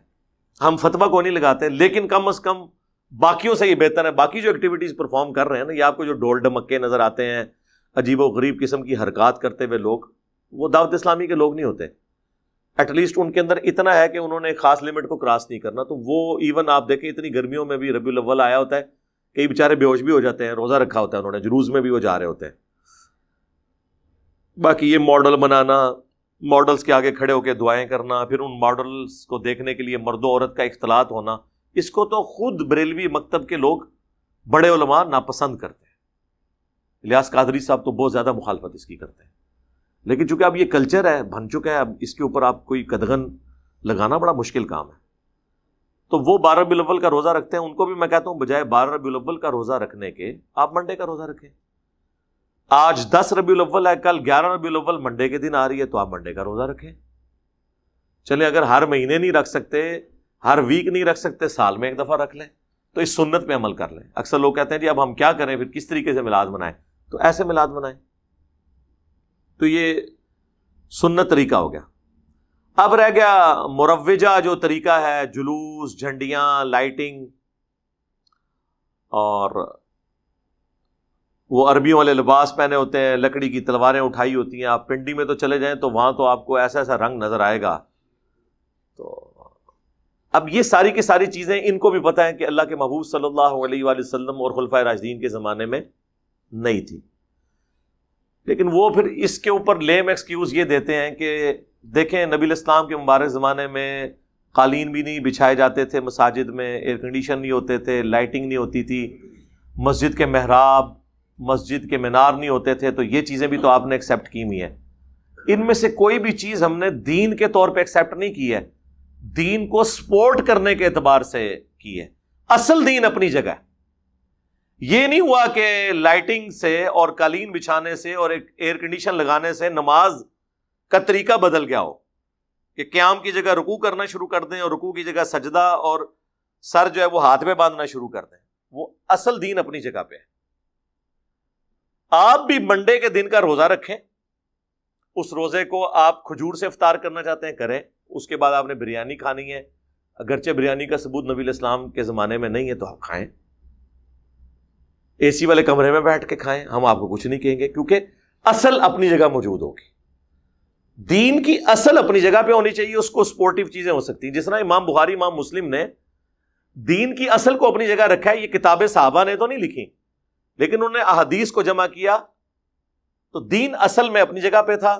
ہم فتویٰ کو نہیں لگاتے، لیکن کم از کم باقیوں سے یہ بہتر ہے. باقی جو ایکٹیویٹیز پرفارم کر رہے ہیں نا، یہ آپ کو جو ڈول ڈمکے نظر آتے ہیں، عجیب و غریب قسم کی حرکات کرتے ہوئے لوگ، وہ دعوت اسلامی کے لوگ نہیں ہوتے. ایٹ لیسٹ ان کے اندر اتنا ہے کہ انہوں نے ایک خاص لمٹ کو کراس نہیں کرنا. تو وہ ایون آپ دیکھیں اتنی گرمیوں میں بھی ربیع الاول آیا ہوتا ہے، کئی بیچارے بے ہوش بھی ہو جاتے ہیں، روزہ رکھا ہوتا ہے انہوں نے، جلوس میں بھی وہ جا رہے ہوتے ہیں. باقی یہ ماڈل بنانا، ماڈلز کے آگے کھڑے ہو کے دعائیں کرنا، پھر ان ماڈلز کو دیکھنے کے لیے مرد و عورت کا اختلاط ہونا، اس کو تو خود بریلوی مکتب کے لوگ، بڑے علماء ناپسند کرتے ہیں. الیاس قادری صاحب تو بہت زیادہ مخالفت اس کی کرتے ہیں. لیکن چونکہ اب یہ کلچر ہے، بن چکا ہے، اب اس کے اوپر آپ کوئی قدغن لگانا بڑا مشکل کام ہے. تو وہ 12 ربیع الاول کا روزہ رکھتے ہیں، ان کو بھی میں کہتا ہوں بجائے 12 ربیع الاول کا روزہ رکھنے کے آپ منڈے کا روزہ رکھیں. آج 10 ربیع الاول ہے، کل 11 ربیع الاول منڈے کے دن آ رہی ہے، تو آپ منڈے کا روزہ رکھیں. چلیں اگر ہر مہینے نہیں رکھ سکتے، ہر ویک نہیں رکھ سکتے، سال میں ایک دفعہ رکھ لیں، تو اس سنت پہ عمل کر لیں. اکثر لوگ کہتے ہیں جی اب ہم کیا کریں، پھر کس طریقے سے میلاد منائیں؟ تو ایسے میلاد منائیں. تو یہ سنت طریقہ ہو گیا. اب رہ گیا مروجہ جو طریقہ ہے، جلوس، جھنڈیاں، لائٹنگ، اور وہ عربیوں والے لباس پہنے ہوتے ہیں، لکڑی کی تلواریں اٹھائی ہوتی ہیں. آپ پنڈی میں تو چلے جائیں تو وہاں تو آپ کو ایسا ایسا رنگ نظر آئے گا. تو اب یہ ساری کی ساری چیزیں ان کو بھی پتہ ہے کہ اللہ کے محبوب صلی اللہ علیہ وآلہ وسلم اور خلفائے راشدین کے زمانے میں نہیں تھی. لیکن وہ پھر اس کے اوپر لیم ایکسکیوز یہ دیتے ہیں کہ دیکھیں نبی الاسلام کے مبارک زمانے میں قالین بھی نہیں بچھائے جاتے تھے مساجد میں، ایئر کنڈیشن نہیں ہوتے تھے، لائٹنگ نہیں ہوتی تھی، مسجد کے محراب، مسجد کے مینار نہیں ہوتے تھے. تو یہ چیزیں بھی تو آپ نے ایکسیپٹ کی ہوئی ہیں. ان میں سے کوئی بھی چیز ہم نے دین کے طور پہ ایکسیپٹ نہیں کی ہے، دین کو سپورٹ کرنے کے اعتبار سے کی ہے. اصل دین اپنی جگہ ہے. یہ نہیں ہوا کہ لائٹنگ سے اور قالین بچھانے سے اور ایک ایئر کنڈیشن لگانے سے نماز کا طریقہ بدل گیا ہو کہ قیام کی جگہ رکوع کرنا شروع کر دیں اور رکوع کی جگہ سجدہ اور سر جو ہے وہ ہاتھ میں باندھنا شروع کر دیں. وہ اصل دین اپنی جگہ پہ ہے. آپ بھی منڈے کے دن کا روزہ رکھیں, اس روزے کو آپ کھجور سے افطار کرنا چاہتے ہیں کریں, اس کے بعد آپ نے بریانی کھانی ہے, اگرچہ بریانی کا ثبوت نبی علیہ السلام کے زمانے میں نہیں ہے تو آپ کھائیں, اے سی والے کمرے میں بیٹھ کے کھائیں, ہم آپ کو کچھ نہیں کہیں گے, کیونکہ اصل اپنی جگہ موجود ہوگی. دین کی اصل اپنی جگہ پہ ہونی چاہیے, اس کو سپورٹیو چیزیں ہو سکتی ہیں. جس طرح امام بخاری امام مسلم نے دین کی اصل کو اپنی جگہ رکھا ہے. یہ کتابیں صحابہ نے تو نہیں لکھی, لیکن انہوں نے احادیث کو جمع کیا, تو دین اصل میں اپنی جگہ پہ تھا.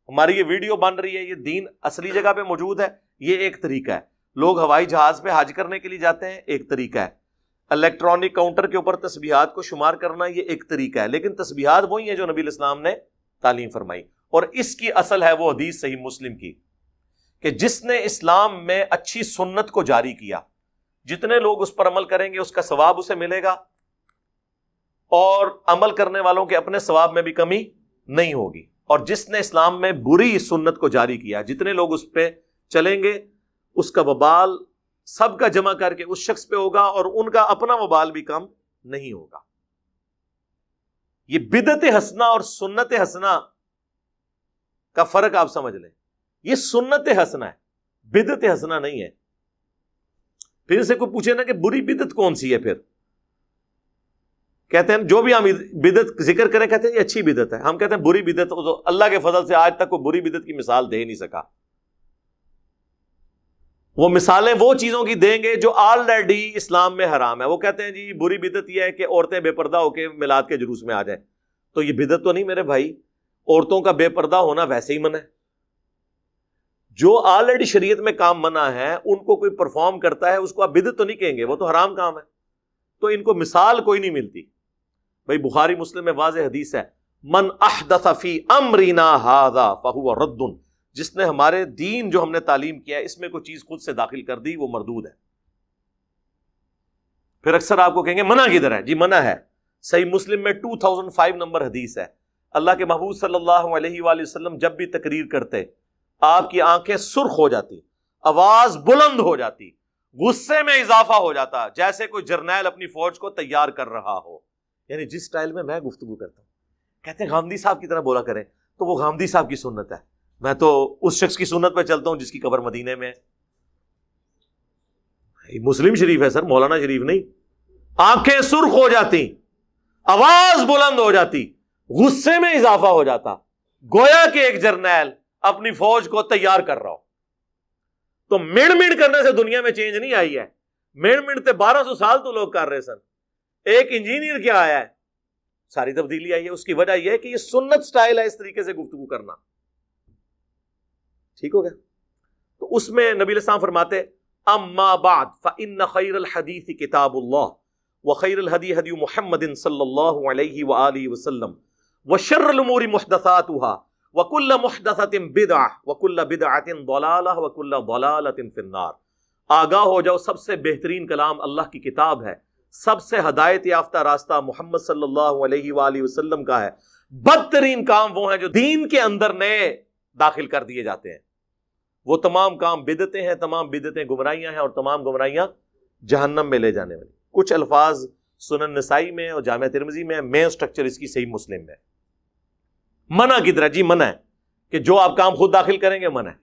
ہماری یہ ویڈیو بن رہی ہے, یہ دین اصلی جگہ پہ موجود ہے. یہ ایک طریقہ ہے. لوگ ہوائی جہاز پہ حج کرنے کے لیے جاتے ہیں, ایک طریقہ ہے. الیکٹرانک کاؤنٹر کے اوپر تسبیحات کو شمار کرنا, یہ ایک طریقہ ہے. لیکن تسبیحات وہی ہیں جو نبی علیہ السلام نے تعلیم فرمائی, اور اس کی اصل ہے وہ حدیث صحیح مسلم کی کہ جس نے اسلام میں اچھی سنت کو جاری کیا, جتنے لوگ اس پر عمل کریں گے اس کا ثواب اسے ملے گا, اور عمل کرنے والوں کے اپنے ثواب میں بھی کمی نہیں ہوگی. اور جس نے اسلام میں بری سنت کو جاری کیا, جتنے لوگ اس پہ چلیں گے اس کا وبال سب کا جمع کر کے اس شخص پہ ہوگا, اور ان کا اپنا وبال بھی کم نہیں ہوگا. یہ بدعت حسنہ اور سنت حسنہ کا فرق آپ سمجھ لیں. یہ سنت حسنہ ہے, بدعت حسنہ نہیں ہے. پھر سے کوئی پوچھے نا کہ بری بدعت کون سی ہے, پھر کہتے ہیں جو بھی ہم بدعت ذکر کریں کہتے ہیں یہ اچھی بدعت ہے. ہم کہتے ہیں بری بدعت, اللہ کے فضل سے آج تک کوئی بری بدعت کی مثال دے نہیں سکا. وہ مثالیں وہ چیزوں کی دیں گے جو آلریڈی اسلام میں حرام ہے. وہ کہتے ہیں جی بری بدعت یہ ہے کہ عورتیں بے پردہ ہو کے میلاد کے جلوس میں آ جائیں. تو یہ بدعت تو نہیں میرے بھائی, عورتوں کا بے پردہ ہونا ویسے ہی منع ہے. جو آلریڈی شریعت میں کام منع ہے ان کو کوئی پرفارم کرتا ہے, اس کو آپ بدعت تو نہیں کہیں گے, وہ تو حرام کام ہے. تو ان کو مثال کوئی نہیں ملتی. بھائی بخاری مسلم میں واضح حدیث ہے, من احدث فی امرنا ھذا فہو رد, جس نے ہمارے دین جو ہم نے تعلیم کیا ہے اس میں کوئی چیز خود سے داخل کر دی وہ مردود ہے. پھر اکثر آپ کو کہیں گے منع کدھر ہے؟ جی منع ہے, صحیح مسلم میں 2005 نمبر حدیث ہے. اللہ کے محبوب صلی اللہ علیہ وآلہ وسلم جب بھی تقریر کرتے آپ کی آنکھیں سرخ ہو جاتی, آواز بلند ہو جاتی, غصے میں اضافہ ہو جاتا, جیسے کوئی جرنیل اپنی فوج کو تیار کر رہا ہو. یعنی جس سٹائل میں گفتگو کرتا ہوں, کہتے ہیں غامدی صاحب کی طرح بولا کریں, تو وہ غامدی صاحب کی سنت ہے. میں تو اس شخص کی سنت پہ چلتا ہوں جس کی قبر مدینے میں ہے. مسلم شریف ہے سر, مولانا شریف نہیں. آنکھیں سرخ ہو جاتی, آواز بلند ہو جاتی, غصے میں اضافہ ہو جاتا, گویا کہ ایک جرنیل اپنی فوج کو تیار کر رہا ہو. تو مڑ مڑ کرنے سے دنیا میں چینج نہیں آئی ہے. مڑ مڑتے 1200 سال تو لوگ کر رہے سن. ایک انجینئر کیا آیا ہے, ساری تبدیلی آئی ہے. اس کی وجہ یہ ہے کہ یہ سنت سٹائل ہے اس طریقے سے گفتگو کرنا. ٹھیک ہو گیا؟ تو اس میں نبی علیہ السلام فرماتے اما بعد فإن خیر الحدیث کتاب اللہ وخیر الہدی ہدی محمد صلی اللہ علیہ وآلہ وسلم وشر الامور محدثاتها وکل محدثۃ بدعہ وکل بدعۃ ضلالہ وکل ضلالۃ فی النار. آگاہ ہو جاؤ, سب سے بہترین کلام اللہ کی کتاب ہے, سب سے ہدایت یافتہ راستہ محمد صلی اللہ علیہ وآلہ وسلم کا ہے. بدترین کام وہ ہیں جو دین کے اندر نئے داخل کر دیے جاتے ہیں. وہ تمام کام بدعتیں ہیں, تمام بدعتیں گمراہیاں ہیں, اور تمام گمراہیاں جہنم میں لے جانے والی. کچھ الفاظ سنن نسائی میں اور جامع ترمذی میں, مین سٹرکچر اس کی صحیح مسلم میں. منع کی طرح جی منع ہے کہ جو آپ کام خود داخل کریں گے منع ہے.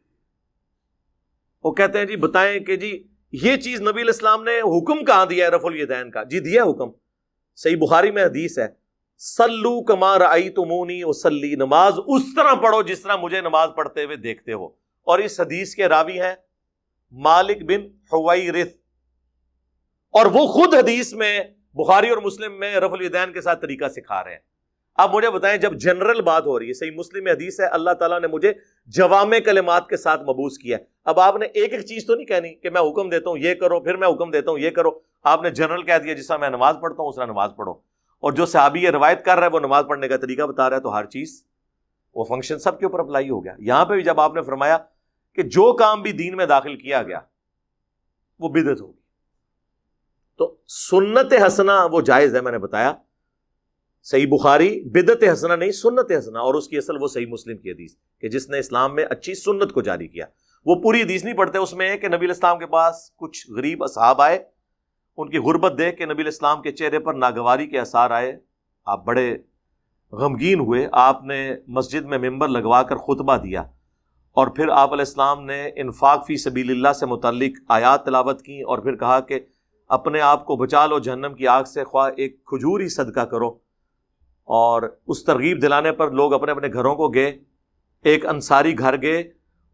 وہ کہتے ہیں جی بتائیں کہ جی یہ چیز نبی علیہ السلام نے حکم کہاں دیا ہے رفع الیدین کا؟ جی دیا حکم, صحیح بخاری میں حدیث ہے, صلو کما رأیتمونی اصلی, نماز اس طرح پڑھو جس طرح مجھے نماز پڑھتے ہوئے دیکھتے ہو. اور اس حدیث کے راوی ہیں مالک بن حویرث, اور وہ خود حدیث میں بخاری اور مسلم میں رفع الیدین کے ساتھ طریقہ سکھا رہے ہیں. اب مجھے بتائیں, جب جنرل بات ہو رہی ہے, صحیح مسلم میں حدیث ہے اللہ تعالیٰ نے مجھے جوامع کلمات کے ساتھ مبعوث کیا ہے. اب آپ نے ایک ایک چیز تو نہیں کہنی کہ میں حکم دیتا ہوں یہ کرو, پھر میں حکم دیتا ہوں یہ کرو. آپ نے جنرل کہہ دیا, جس طرح میں نماز پڑھتا ہوں اس طرح نماز پڑھو. اور جو صحابی یہ روایت کر رہا ہے وہ نماز پڑھنے کا طریقہ بتا رہا ہے, تو ہر چیز وہ فنکشن سب کے اوپر اپلائی ہو گیا. یہاں پہ بھی جب آپ نے فرمایا کہ جو کام بھی دین میں داخل کیا گیا وہ بدعت ہوگی, تو سنت حسنہ وہ جائز ہے, میں نے بتایا. صحیح بخاری بدعت حسنہ نہیں سنت حسنہ، اور اس کی اصل وہ صحیح مسلم کی حدیث کہ جس نے اسلام میں اچھی سنت کو جاری کیا. وہ پوری حدیث نہیں پڑھتے، اس میں ہے کہ نبی علیہ السلام کے پاس کچھ غریب اصحاب آئے، ان کی غربت دیکھ کے نبی علیہ السلام کے چہرے پر ناگواری کے آثار آئے، آپ بڑے غمگین ہوئے، آپ نے مسجد میں ممبر لگوا کر خطبہ دیا، اور پھر آپ علیہ السلام نے انفاق فی سبیل اللہ سے متعلق آیات تلاوت کی، اور پھر کہا کہ اپنے آپ کو بچا لو جہنم کی آگ سے، خواہ ایک کھجور ہی صدقہ کرو. اور اس ترغیب دلانے پر لوگ اپنے اپنے گھروں کو گئے. ایک انصاری گھر گئے،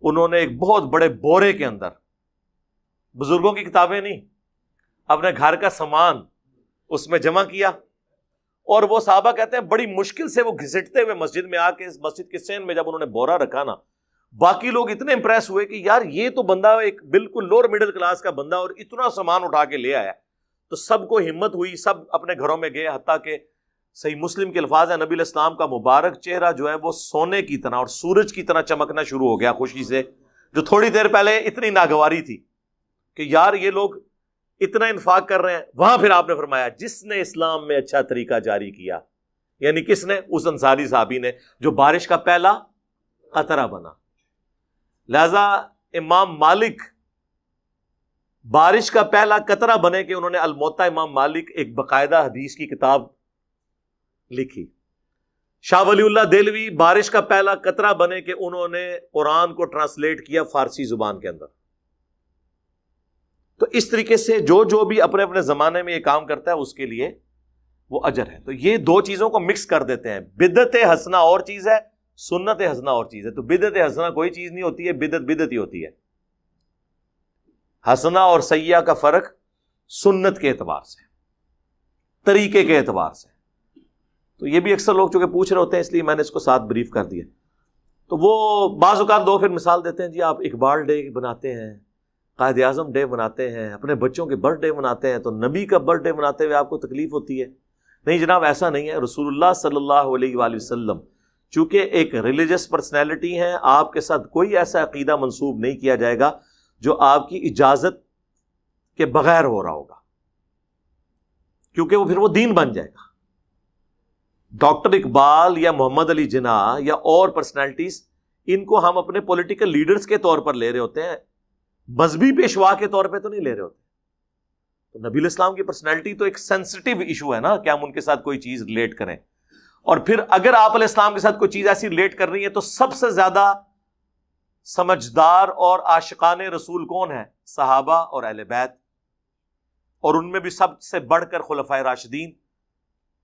انہوں نے ایک بہت بڑے بورے کے اندر، بزرگوں کی کتابیں نہیں، اپنے گھر کا سامان اس میں جمع کیا، اور وہ صحابہ کہتے ہیں بڑی مشکل سے وہ گھسٹتے ہوئے مسجد میں آ کے اس مسجد کے سین میں جب انہوں نے بورا رکھا نا، باقی لوگ اتنے امپریس ہوئے کہ یار یہ تو بندہ ایک بالکل لوور مڈل کلاس کا بندہ اور اتنا سامان اٹھا کے لے آیا. تو سب کو ہمت ہوئی، سب اپنے گھروں میں گئے، حتیٰ کہ صحیح مسلم کے الفاظ ہیں نبی علیہ السلام کا مبارک چہرہ جو ہے وہ سونے کی طرح اور سورج کی طرح چمکنا شروع ہو گیا خوشی سے، جو تھوڑی دیر پہلے اتنی ناگواری تھی کہ یار یہ لوگ اتنا انفاق کر رہے ہیں. وہاں پھر آپ نے فرمایا جس نے اسلام میں اچھا طریقہ جاری کیا، یعنی کس نے؟ اس انصاری صحابی نے جو بارش کا پہلا قطرہ بنا. لہذا امام مالک بارش کا پہلا قطرہ بنے کہ انہوں نے الموطا امام مالک ایک باقاعدہ حدیث کی کتاب لکھی. شاہ ولی اللہ دہلوی بارش کا پہلا قطرہ بنے کہ انہوں نے قرآن کو ٹرانسلیٹ کیا فارسی زبان کے اندر. تو اس طریقے سے جو بھی اپنے اپنے زمانے میں یہ کام کرتا ہے اس کے لیے وہ اجر ہے. تو یہ دو چیزوں کو مکس کر دیتے ہیں. بدعت حسنہ اور چیز ہے، سنت حسنہ اور چیز ہے. تو بدعت حسنہ کوئی چیز نہیں ہوتی ہے، بدعت ہی ہوتی ہے. حسنہ اور سیئہ کا فرق سنت کے اعتبار سے، طریقے کے اعتبار سے. تو یہ بھی اکثر لوگ چونکہ پوچھ رہے ہوتے ہیں اس لیے میں نے اس کو ساتھ بریف کر دیا. تو وہ بعض اوقات دو پھر مثال دیتے ہیں، جی آپ اقبال ڈے بناتے ہیں، قائد اعظم ڈے مناتے ہیں، اپنے بچوں کے برتھ ڈے مناتے ہیں، تو نبی کا برتھ ڈے مناتے ہوئے آپ کو تکلیف ہوتی ہے. نہیں جناب، ایسا نہیں ہے. رسول اللہ صلی اللہ علیہ وآلہ وسلم چونکہ ایک ریلیجس پرسنالٹی ہیں، آپ کے ساتھ کوئی ایسا عقیدہ منسوب نہیں کیا جائے گا جو آپ کی اجازت کے بغیر ہو رہا ہوگا، کیونکہ وہ پھر وہ دین بن جائے گا. ڈاکٹر اقبال یا محمد علی جناح یا اور پرسنالٹیز، ان کو ہم اپنے پولیٹیکل لیڈرز کے طور پر لے رہے ہوتے ہیں، مذہبی پیشوا کے طور پہ تو نہیں لے رہے ہوتے. تو نبی علیہ السلام کی پرسنالٹی تو ایک سینسٹیو ایشو ہے نا کہ ہم ان کے ساتھ کوئی چیز ریلیٹ کریں. اور پھر اگر آپ علیہ السلام کے ساتھ کوئی چیز ایسی ریلیٹ کر رہی ہے تو سب سے زیادہ سمجھدار اور عاشقان رسول کون ہے؟ صحابہ اور اہل بیت، اور ان میں بھی سب سے بڑھ کر خلفائے راشدین،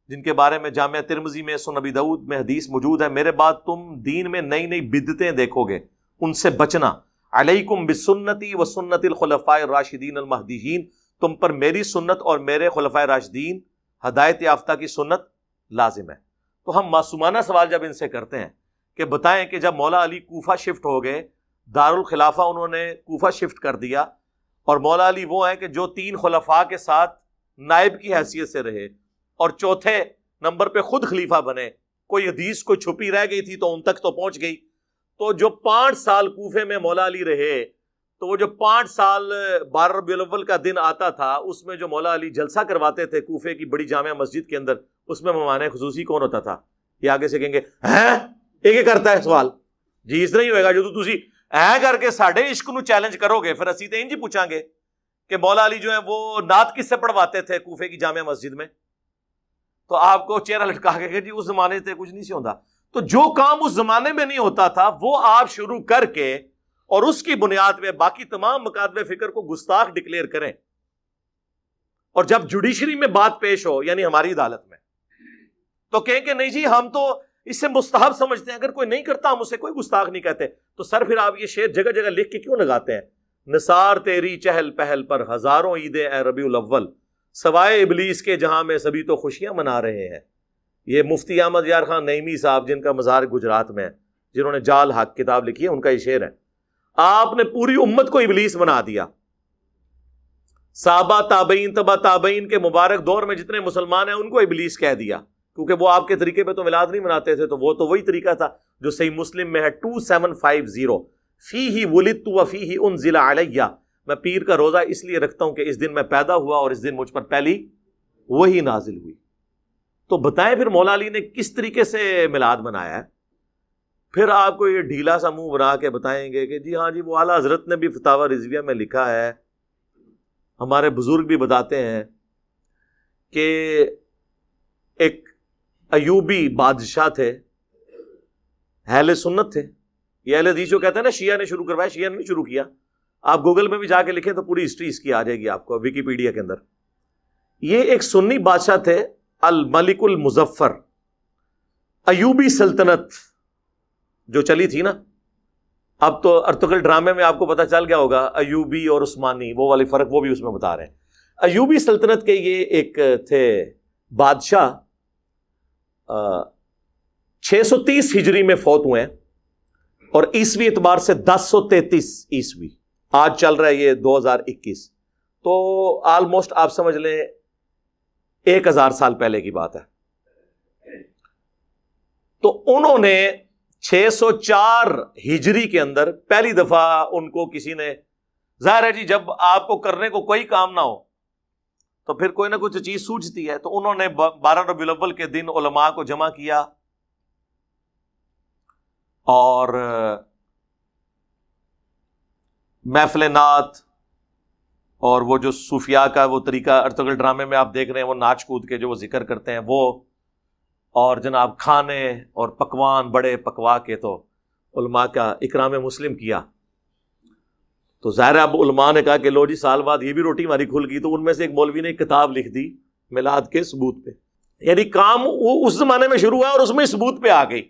جن کے بارے میں جامعہ ترمذی میں، سنن نبی داؤد میں حدیث موجود ہے، میرے بعد تم دین میں نئی نئی بدعتیں دیکھو گے، ان سے بچنا. علیکم بسنتی و سنت الخلفاء الراشدین المہدیین، تم پر میری سنت اور میرے خلفائے راشدین ہدایت یافتہ کی سنت لازم ہے. تو ہم معصومانہ سوال جب ان سے کرتے ہیں کہ بتائیں کہ جب مولا علی کوفہ شفٹ ہو گئے، دارالخلافہ انہوں نے کوفہ شفٹ کر دیا، اور مولا علی وہ ہیں کہ جو 3 خلفاء کے ساتھ نائب کی حیثیت سے رہے اور چوتھے نمبر پہ خود خلیفہ بنے. کوئی حدیث کوئی چھپی رہ گئی تھی تو ان تک تو پہنچ گئی. تو جو 5 سال کوفے میں مولا علی رہے، تو وہ جو 5 سال 12 ربیع الاول کا دن آتا تھا، اس میں جو مولا علی جلسہ کرواتے تھے کوفے کی بڑی جامع مسجد کے اندر، اس میں مہمان خصوصی کون ہوتا تھا؟ یہ آگے سے کہیں گے ہیں ایک کرتا ہے سوال، جی اس طرح ہی ہوئے گا جو تسی کر کے ساڈے عشق نو چیلنج کرو گے، پھر اسی تے انج ہی پوچھاں گے کہ مولا علی جو ہے وہ نعت کس سے پڑھواتے تھے کوفے کی جامع مسجد میں، تو آپ کو چہرہ لٹکا کے کہ جی اس زمانے سے کچھ نہیں سے ہوتا. تو جو کام اس زمانے میں نہیں ہوتا تھا وہ آپ شروع کر کے اور اس کی بنیاد پہ باقی تمام مکاتب فکر کو گستاخ ڈکلیئر کریں، اور جب جوڈیشری میں بات پیش ہو یعنی ہماری عدالت میں، تو کہیں کہ نہیں جی ہم تو اس سے مستحب سمجھتے ہیں، اگر کوئی نہیں کرتا ہم اسے کوئی گستاخ نہیں کہتے. تو سر پھر آپ یہ شعر جگہ جگہ لکھ کے کیوں لگاتے ہیں؟ نثار تیری چہل پہل پر ہزاروں عیدیں اے ربیع الاول، سوائے ابلیس کے جہاں میں سبھی تو خوشیاں منا رہے ہیں. یہ مفتی احمد یار خان نعیمی صاحب جن کا مزار گجرات میں ہے، جنہوں نے جال حق کتاب لکھی ہے، ان کا یہ شعر ہے. آپ نے پوری امت کو ابلیس بنا دیا. صحابہ تابعین تبع تابعین کے مبارک دور میں جتنے مسلمان ہیں ان کو ابلیس کہہ دیا، کیونکہ وہ آپ کے طریقے پہ تو میلاد نہیں مناتے تھے. تو وہ تو وہی طریقہ تھا جو صحیح مسلم میں ہے 2750، فیہ ولدت وفیہ انزل علیہ، میں پیر کا روزہ اس لیے رکھتا ہوں کہ اس دن میں پیدا ہوا اور اس دن مجھ پر پہلی وہی نازل ہوئی. تو بتائیں پھر مولا علی نے کس طریقے سے میلاد منایا ہے؟ پھر آپ کو یہ ڈھیلا سا منہ بنا کے بتائیں گے کہ جی ہاں جی وہ اعلیٰ حضرت نے بھی فتاوی رضویہ میں لکھا ہے، ہمارے بزرگ بھی بتاتے ہیں کہ ایک ایوبی بادشاہ تھے، اہل سنت تھے. یہ اہل حدیث جو کہتے ہیں نا شیعہ نے شروع کروایا، شیعہ نے نہیں شروع کیا. آپ گوگل میں بھی جا کے لکھیں تو پوری ہسٹری اس کی آ جائے گی آپ کو ویکیپیڈیا کے اندر. یہ ایک سنی بادشاہ تھے، الملک المظفر. ایوبی سلطنت جو چلی تھی نا، اب تو ارطغرل ڈرامے میں آپ کو پتہ چل گیا ہوگا ایوبی اور عثمانی وہ والے فرق وہ بھی اس میں بتا رہے ہیں. ایوبی سلطنت کے یہ ایک تھے بادشاہ، 630 ہجری میں فوت ہوئے ہیں اور عیسوی اعتبار سے 1033 عیسوی. آج چل رہا ہے یہ 2021، تو آلموسٹ آپ سمجھ لیں 1000 سال پہلے کی بات ہے. تو انہوں نے 604 ہجری کے اندر پہلی دفعہ ان کو کسی نے، ظاہر ہے جی جب آپ کو کرنے کو کوئی کام نہ ہو تو پھر کوئی نہ کچھ چیز سوچتی ہے، تو انہوں نے 12 ربیع الاول کے دن علماء کو جمع کیا اور محفل نعت اور وہ جو صوفیاء کا وہ طریقہ ارطغرل ڈرامے میں آپ دیکھ رہے ہیں، وہ ناچ کود کے جو وہ ذکر کرتے ہیں وہ، اور جناب کھانے اور پکوان بڑے پکوا کے تو علماء کا اکرام مسلم کیا. تو ظاہر اب علماء نے کہا کہ لو جی سال بعد یہ بھی روٹی ہماری کھل گئی. تو ان میں سے ایک مولوی نے ایک کتاب لکھ دی میلاد کے ثبوت پہ، یعنی کام وہ اس زمانے میں شروع ہوا اور اس میں ثبوت پہ آ گئی.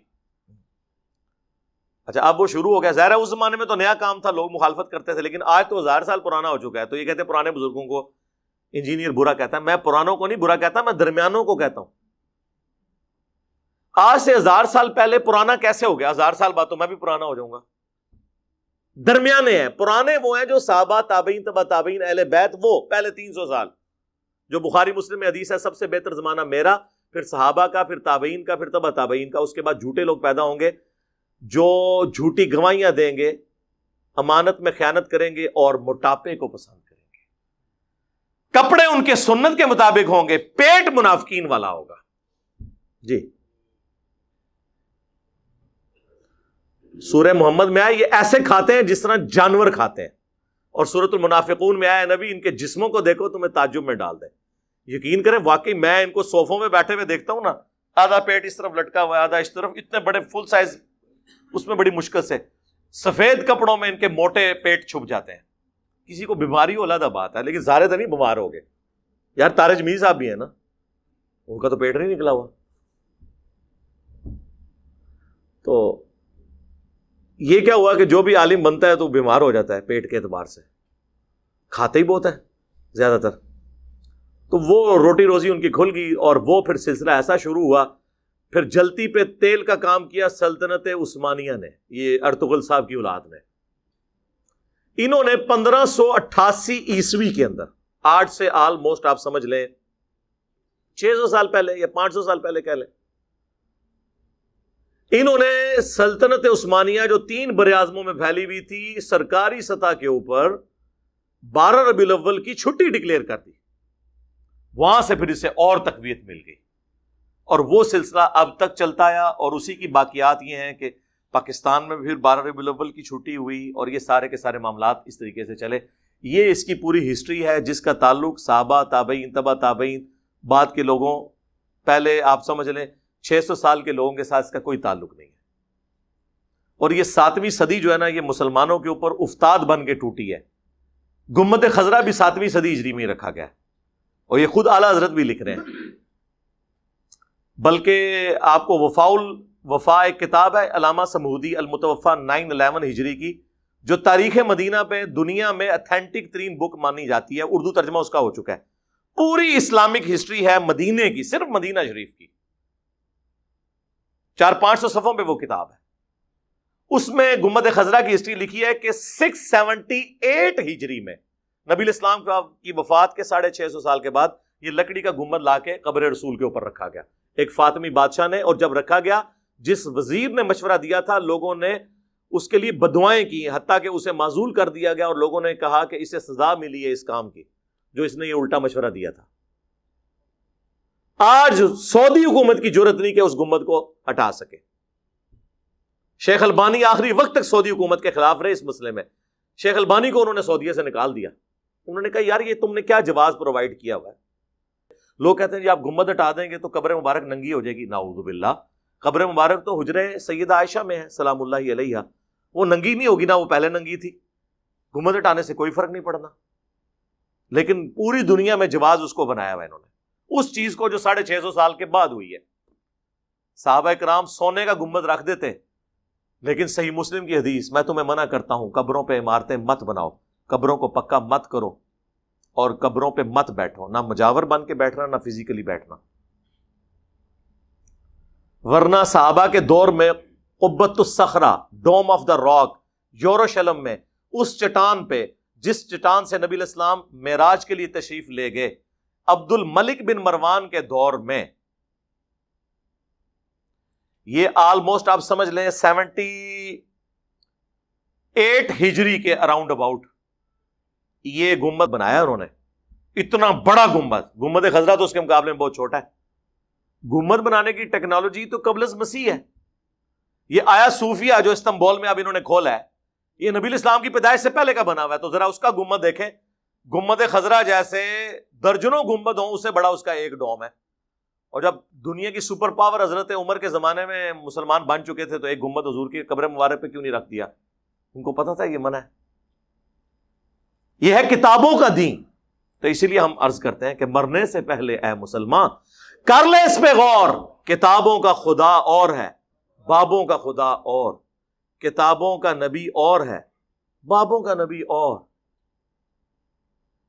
اچھا اب وہ شروع ہو گیا، ظاہر ہے اس زمانے میں تو نیا کام تھا، لوگ مخالفت کرتے تھے، لیکن آج تو 1000 سال پرانا ہو چکا ہے. تو یہ کہتے ہیں پرانے بزرگوں کو انجینئر برا کہتا ہے. میں پرانوں کو نہیں برا کہتا، میں درمیانوں کو کہتا ہوں. آج سے 1000 سال پہلے پرانا کیسے ہو گیا؟ 1000 سال بعد تو میں بھی پرانا ہو جاؤں گا. درمیانے ہیں. پرانے وہ ہیں جو صحابہ، تابعین، تبع تابعین، اہل بیت، وہ پہلے 300 سال جو بخاری مسلم میں حدیث ہے سب سے بہتر زمانہ میرا، پھر صحابہ کا، پھر تابعین کا، پھر تبع تابعین کا. اس کے بعد جھوٹے لوگ پیدا ہوں گے جو جھوٹی گواہیاں دیں گے، امانت میں خیانت کریں گے اور موٹاپے کو پسند کریں گے. کپڑے ان کے سنت کے مطابق ہوں گے، پیٹ منافقین والا ہوگا. جی سورہ محمد میں آیا یہ ایسے کھاتے ہیں جس طرح جانور کھاتے ہیں، اور سورۃ المنافقون میں آیا نبی ان کے جسموں کو دیکھو تمہیں تعجب میں ڈال دے. یقین کریں واقعی میں ان کو صوفوں میں بیٹھے ہوئے دیکھتا ہوں نا، آدھا پیٹ اس طرف لٹکا ہوا ہے، آدھا اس طرف، اتنے بڑے فل سائز، اس میں بڑی مشکل سے سفید کپڑوں میں ان کے موٹے پیٹ چھپ جاتے ہیں. کسی کو بیماری ہو علیحدہ بات ہے، لیکن سارے تو نہیں بیمار ہو گئے. یار تارج میر صاحب بھی ہیں نا، ان کا تو پیٹ نہیں نکلا ہوا. تو یہ کیا ہوا کہ جو بھی عالم بنتا ہے تو بیمار ہو جاتا ہے پیٹ کے اعتبار سے، کھاتے ہی بہت ہے زیادہ تر. تو وہ روٹی روزی ان کی کھل گئی اور وہ پھر سلسلہ ایسا شروع ہوا. پھر جلتی پہ تیل کا کام کیا سلطنت عثمانیہ نے، یہ ارطغرل صاحب کی اولاد نے. انہوں نے 1588 عیسوی کے اندر، آج سے آلموسٹ آپ سمجھ لیں 600 سال پہلے یا 500 سال پہلے کہہ لیں، انہوں نے سلطنت عثمانیہ جو 3 براعظموں میں پھیلی ہوئی تھی، سرکاری سطح کے اوپر 12 ربیع الاول کی چھٹی ڈکلیئر کر دی. وہاں سے پھر اسے اور تقویت مل گئی اور وہ سلسلہ اب تک چلتا آیا. اور اسی کی باقیات یہ ہیں کہ پاکستان میں پھر 12 ربیع الاول کی چھٹی ہوئی اور یہ سارے کے سارے معاملات اس طریقے سے چلے. یہ اس کی پوری ہسٹری ہے جس کا تعلق صحابہ، تابعین، تبع تابعین، بعد کے لوگوں، پہلے آپ سمجھ لیں 600 سال کے لوگوں کے ساتھ اس کا کوئی تعلق نہیں ہے. اور یہ 7ویں صدی جو ہے نا، یہ مسلمانوں کے اوپر افتاد بن کے ٹوٹی ہے. گنبد خضرا بھی 7ویں صدی ہجری میں رکھا گیا اور یہ خود اعلیٰ حضرت بھی لکھ رہے ہیں. بلکہ آپ کو وفا ایک کتاب ہے علامہ سمودی المتوفا 911 ہجری کی، جو تاریخ مدینہ پہ دنیا میں اتھینٹک ترین بک مانی جاتی ہے. اردو ترجمہ اس کا ہو چکا ہے. پوری اسلامک ہسٹری ہے مدینے کی، صرف مدینہ شریف کی. 400-500 صفحوں پہ وہ کتاب ہے. اس میں گنبد خضرا کی ہسٹری لکھی ہے کہ 678 ہجری میں نبی الاسلام کی وفات کے 650 سال کے بعد یہ لکڑی کا گنبد لا کے قبر رسول کے اوپر رکھا گیا ایک فاطمی بادشاہ نے. اور جب رکھا گیا، جس وزیر نے مشورہ دیا تھا، لوگوں نے اس کے لیے بددعائیں کی، حتیٰ کہ اسے معزول کر دیا گیا اور لوگوں نے کہا کہ اسے سزا ملی ہے اس کام کی جو اس نے یہ الٹا مشورہ دیا تھا. آج سعودی حکومت کی جرت نہیں کہ اس گنبد کو ہٹا سکے. شیخ البانی آخری وقت تک سعودی حکومت کے خلاف رہے اس مسئلے میں. شیخ البانی کو انہوں نے سعودیہ سے نکال دیا. انہوں نے کہا یار یہ تم نے کیا جواز پرووائڈ کیا ہوا ہے. لوگ کہتے ہیں جی آپ گنبد ہٹا دیں گے تو قبر مبارک ننگی ہو جائے گی. نعوذ باللہ. قبر مبارک تو حجرے سیدہ عائشہ میں ہے سلام اللہ علیہا, وہ ننگی نہیں ہوگی نا, وہ پہلے ننگی تھی. گنبد ہٹانے سے کوئی فرق نہیں پڑنا. لیکن پوری دنیا میں جواز اس کو بنایا ہوا انہوں نے, اس چیز کو جو 650 سال کے بعد ہوئی ہے. صحابہ کرام سونے کا گنبد رکھ دیتے, لیکن صحیح مسلم کی حدیث, میں تمہیں منع کرتا ہوں قبروں پہ عمارتیں مت بناؤ, قبروں کو پکا مت کرو, اور قبروں پہ مت بیٹھو, نہ مجاور بن کے بیٹھنا نہ فزیکلی بیٹھنا. ورنہ صحابہ کے دور میں قبۃ الصخرہ, ڈوم آف دا راک, یروشلم میں اس چٹان پہ جس چٹان سے نبی الاسلام معراج کے لیے تشریف لے گئے, عبد الملک بن مروان کے دور میں, یہ آلموسٹ آپ سمجھ لیں 78 ہجری کے اراؤنڈ اباؤٹ یہ گنبد بنایا انہوں نے. اتنا بڑا گنبد, گنبد خضرا تو اس کے مقابلے میں بہت چھوٹا ہے. گنبد بنانے کی ٹیکنالوجی تو قبل از مسیح ہے. یہ آیا صوفیہ جو استنبول میں اب انہوں نے کھولا ہے, یہ نبی الاسلام کی پیدائش سے پہلے کا بنا ہوا ہے. تو ذرا اس کا گنبد دیکھیں, گنبد خضرا جیسے درجنوں گنبد ہوں, اس سے بڑا اس کا ایک ڈوم ہے. اور جب دنیا کی سپر پاور حضرت عمر کے زمانے میں مسلمان بن چکے تھے تو ایک گنبد حضور کی قبر مبارک پہ کیوں نہیں رکھ دیا؟ ان کو پتا تھا یہ منع ہے. یہ ہے کتابوں کا دین. تو اسی لیے ہم عرض کرتے ہیں کہ مرنے سے پہلے اے مسلمان کر لے اس پہ غور. کتابوں کا خدا اور ہے, بابوں کا خدا اور. کتابوں کا نبی اور ہے, بابوں کا نبی اور.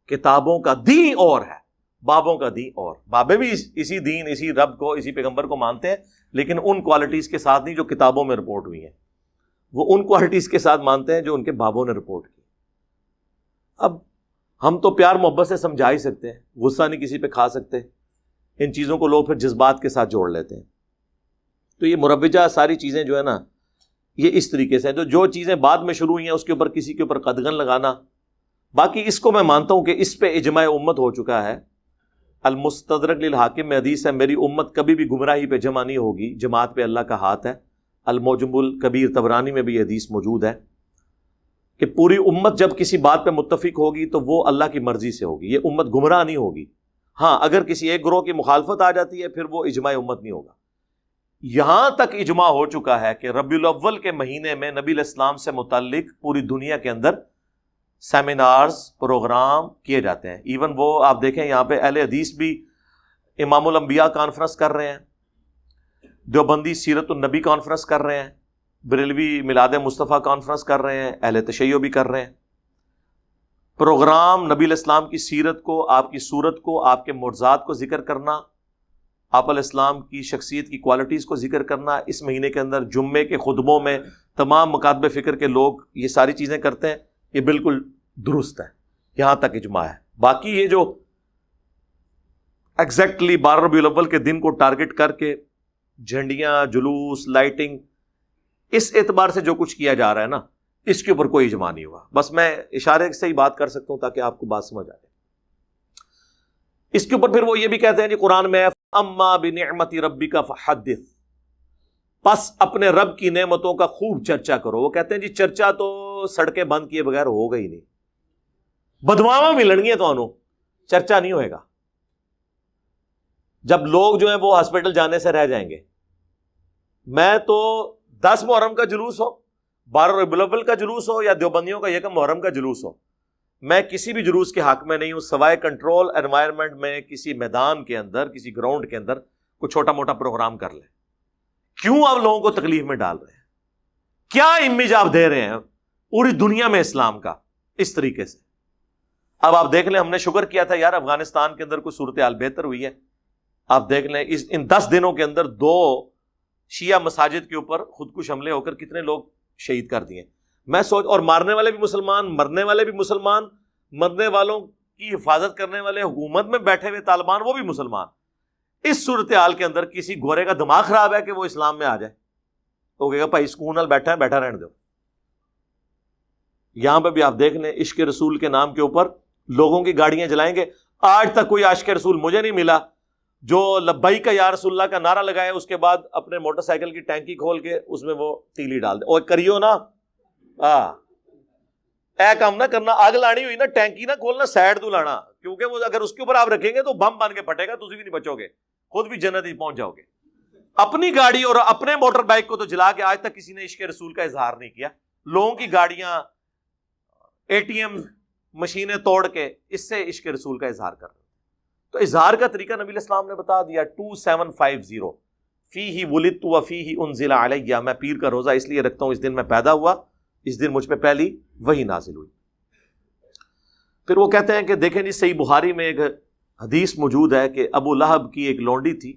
کتابوں کا دین اور ہے, بابوں کا دین اور. بابے بھی اسی دین, اسی رب کو, اسی پیغمبر کو مانتے ہیں, لیکن ان کوالٹیز کے ساتھ نہیں جو کتابوں میں رپورٹ ہوئی ہیں. وہ ان کوالٹیز کے ساتھ مانتے ہیں جو ان کے بابوں نے رپورٹ کی. اب ہم تو پیار محبت سے سمجھا ہی سکتے ہیں, غصہ نہیں کسی پہ کھا سکتے. ان چیزوں کو لوگ پھر جذبات کے ساتھ جوڑ لیتے ہیں. تو یہ مروجہ ساری چیزیں جو ہے نا, یہ اس طریقے سے ہیں. جو چیزیں بعد میں شروع ہوئی ہیں اس کے اوپر کسی کے اوپر قدغن لگانا. باقی اس کو میں مانتا ہوں کہ اس پہ اجماع امت ہو چکا ہے. المستدرک للحاکم میں حدیث ہے, میری امت کبھی بھی گمراہی پہ جمع نہیں ہوگی, جماعت پہ اللہ کا ہاتھ ہے. المعجم الکبیر طبرانی میں بھی یہ حدیث موجود ہے کہ پوری امت جب کسی بات پہ متفق ہوگی تو وہ اللہ کی مرضی سے ہوگی. یہ امت گمراہ نہیں ہوگی. ہاں اگر کسی ایک گروہ کی مخالفت آ جاتی ہے پھر وہ اجماع امت نہیں ہوگا. یہاں تک اجماع ہو چکا ہے کہ ربیع الاول کے مہینے میں نبی الاسلام سے متعلق پوری دنیا کے اندر سیمینارز, پروگرام کیے جاتے ہیں. ایون وہ آپ دیکھیں یہاں پہ اہل حدیث بھی امام الانبیاء کانفرنس کر رہے ہیں, دیوبندی سیرت النبی کانفرنس کر رہے ہیں, بریلوی میلاد مصطفیٰ کانفرنس کر رہے ہیں, اہل تشیع بھی کر رہے ہیں. پروگرام نبی الاسلام کی سیرت کو, آپ کی صورت کو, آپ کے معجزات کو ذکر کرنا, آپ علیہ السلام کی شخصیت کی کوالٹیز کو ذکر کرنا. اس مہینے کے اندر جمعے کے خطبوں میں تمام مکاتب فکر کے لوگ یہ ساری چیزیں کرتے ہیں. یہ بالکل درست ہے, یہاں تک اجماع ہے. باقی یہ جو ایگزیکٹلی 12 ربیع الاول کے دن کو ٹارگٹ کر کے جھنڈیاں, جلوس, لائٹنگ, اس اعتبار سے جو کچھ کیا جا رہا ہے نا, اس کے اوپر کوئی اجماع نہیں ہوا. بس میں اشارے سے ہی بات کر سکتا ہوں تاکہ آپ کو بات سمجھ آ جائے. اس کے اوپر پھر وہ یہ بھی کہتے ہیں جی قرآن میں اما بنعمت ربک فحدث, پس اپنے رب کی نعمتوں کا خوب چرچا کرو. وہ کہتے ہیں جی چرچا تو سڑکیں بند کیے بغیر ہوگا ہی نہیں, بدواواں ملن گے تو چرچا نہیں ہوئے گا. جب لوگ جو ہیں وہ ہاسپٹل جانے سے رہ جائیں گے. میں تو 10 محرم کا جلوس ہو, 12 ربیع الاول کا جلوس ہو, یا دیوبندیوں کا 1 محرم کا جلوس ہو, میں کسی بھی جلوس کے حق میں نہیں ہوں سوائے کنٹرول انوائرمنٹ میں کسی میدان کے اندر, کسی گراؤنڈ کے اندر کوئی چھوٹا موٹا پروگرام کر لیں. کیوں آپ لوگوں کو تکلیف میں ڈال رہے ہیں؟ کیا امیج آپ دے رہے ہیں پوری دنیا میں اسلام کا اس طریقے سے؟ اب آپ دیکھ لیں, ہم نے شکر کیا تھا یار افغانستان کے اندر کوئی صورتحال بہتر ہوئی ہے. آپ دیکھ لیں ان 10 دنوں کے اندر 2 شیعہ مساجد کے اوپر خودکش حملے ہو کر کتنے لوگ شہید کر دیے. میں سوچ, اور مارنے والے بھی مسلمان, مرنے والے بھی مسلمان, مرنے والوں کی حفاظت کرنے والے حکومت میں بیٹھے ہوئے طالبان وہ بھی مسلمان. اس صورتحال کے اندر کسی گورے کا دماغ خراب ہے کہ وہ اسلام میں آ جائے, تو کہے گا بھائی سکون نال بیٹھا ہے, بیٹھا رہنے دو. یہاں پہ بھی آپ دیکھ لیں عشق رسول کے نام کے اوپر لوگوں کی گاڑیاں جلائیں گے. آج تک کوئی عاشق رسول مجھے نہیں ملا جو لبیک یا رسول اللہ کا نعرہ لگائے اس کے بعد اپنے موٹر سائیکل کی ٹینکی کھول کے اس میں وہ تیلی ڈال دے. اور کریو نا اے کام نہ کرنا, آگ لانی ہوئی نا ٹینکی نہ کھولنا, سائڈ تو لانا, کیونکہ وہ اگر اس کے اوپر آپ رکھیں گے تو بم بن کے پھٹے گا, تجھے بھی نہیں بچو گے, خود بھی جنت ہی پہنچ جاؤ گے. اپنی گاڑی اور اپنے موٹر بائک کو تو جلا کے آج تک کسی نے عشق رسول کا اظہار نہیں کیا. لوگوں کی گاڑیاں, اے ٹی ایم مشینیں توڑ کے اس سے عشق رسول کا اظہار کر رہے ہیں. تو اظہار کا طریقہ نبی علیہ السلام نے بتا دیا. 2750 فیہ ولدت وفیہ انزل علیہ, میں پیر کا روزہ اس لیے رکھتا ہوں, اس دن میں پیدا ہوا, اس دن مجھ پہ پہلی وحی نازل ہوئی. پھر وہ کہتے ہیں کہ دیکھیں جی صحیح بخاری میں ایک حدیث موجود ہے کہ ابو لہب کی ایک لونڈی تھی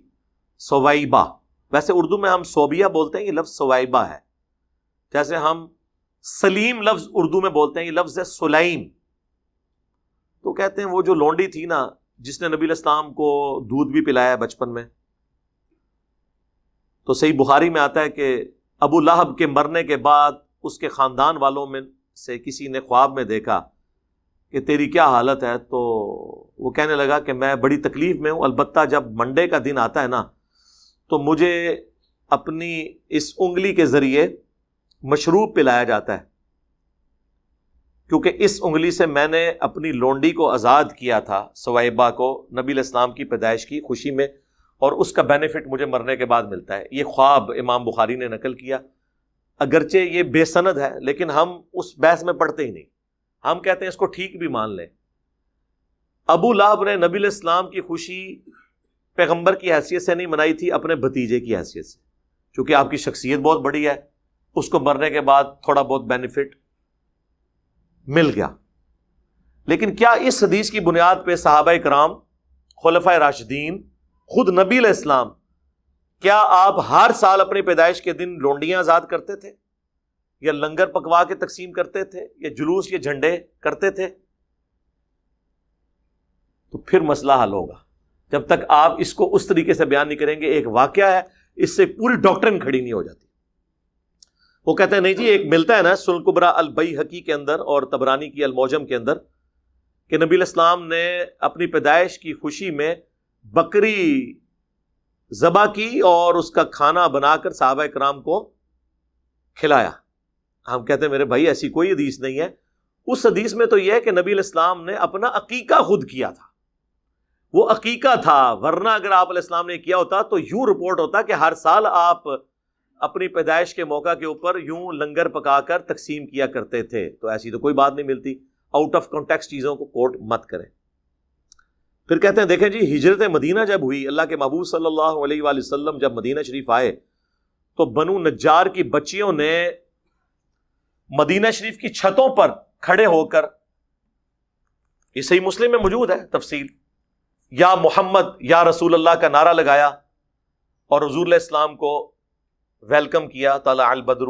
سویبہ. ویسے اردو میں ہم صوبیہ بولتے ہیں, یہ لفظ سویبہ ہے. جیسے ہم سلیم لفظ اردو میں بولتے ہیں, یہ لفظ ہے سلیم. تو کہتے ہیں وہ جو لونڈی تھی نا, جس نے نبی علیہ السلام کو دودھ بھی پلایا بچپن میں, تو صحیح بخاری میں آتا ہے کہ ابو لہب کے مرنے کے بعد اس کے خاندان والوں میں سے کسی نے خواب میں دیکھا کہ تیری کیا حالت ہے. تو وہ کہنے لگا کہ میں بڑی تکلیف میں ہوں, البتہ جب منڈے کا دن آتا ہے نا تو مجھے اپنی اس انگلی کے ذریعے مشروب پلایا جاتا ہے, کیونکہ اس انگلی سے میں نے اپنی لونڈی کو آزاد کیا تھا سویبہ کو نبی علیہ السلام کی پیدائش کی خوشی میں, اور اس کا بینیفٹ مجھے مرنے کے بعد ملتا ہے. یہ خواب امام بخاری نے نقل کیا. اگرچہ یہ بے سند ہے لیکن ہم اس بحث میں پڑھتے ہی نہیں, ہم کہتے ہیں اس کو ٹھیک بھی مان لیں. ابو لہب نے نبی علیہ السلام کی خوشی پیغمبر کی حیثیت سے نہیں منائی تھی, اپنے بھتیجے کی حیثیت سے, چونکہ آپ کی شخصیت بہت بڑی ہے, اس کو مرنے کے بعد تھوڑا بہت بینیفٹ مل گیا. لیکن کیا اس حدیث کی بنیاد پہ صحابہ کرام, خلفائے راشدین, خود نبی علیہ السلام, کیا آپ ہر سال اپنی پیدائش کے دن لونڈیاں آزاد کرتے تھے, یا لنگر پکوا کے تقسیم کرتے تھے, یا جلوس یا جھنڈے کرتے تھے؟ تو پھر مسئلہ حل ہوگا. جب تک آپ اس کو اس طریقے سے بیان نہیں کریں گے, ایک واقعہ ہے, اس سے پوری ڈاکٹرن کھڑی نہیں ہو جاتی. وہ کہتے ہیں نہیں جی, ایک ملتا ہے نا سنن کبریٰ البیہقی کے اندر اور طبرانی کی المعجم کے اندر, کہ نبی علیہ السلام نے اپنی پیدائش کی خوشی میں بکری ذبح کی اور اس کا کھانا بنا کر صحابہ کرام کو کھلایا. ہم کہتے ہیں میرے بھائی ایسی کوئی حدیث نہیں ہے. اس حدیث میں تو یہ ہے کہ نبی علیہ السلام نے اپنا عقیقہ خود کیا تھا, وہ عقیقہ تھا, ورنہ اگر آپ علیہ السلام نے کیا ہوتا تو یوں رپورٹ ہوتا کہ ہر سال آپ اپنی پیدائش کے موقع کے اوپر یوں لنگر پکا کر تقسیم کیا کرتے تھے. تو ایسی تو کوئی بات نہیں ملتی. آؤٹ آف کانٹیکسٹ چیزوں کو کوٹ مت کریں. پھر کہتے ہیں دیکھیں جی, ہجرت مدینہ جب ہوئی, اللہ کے محبوب صلی اللہ علیہ وآلہ وسلم جب مدینہ شریف آئے تو بنو نجار کی بچیوں نے مدینہ شریف کی چھتوں پر کھڑے ہو کر, یہ صحیح مسلم میں موجود ہے تفصیل, یا محمد یا رسول اللہ کا نعرہ لگایا اور حضور علیہ السلام کو ویلکم کیا. طلع البدر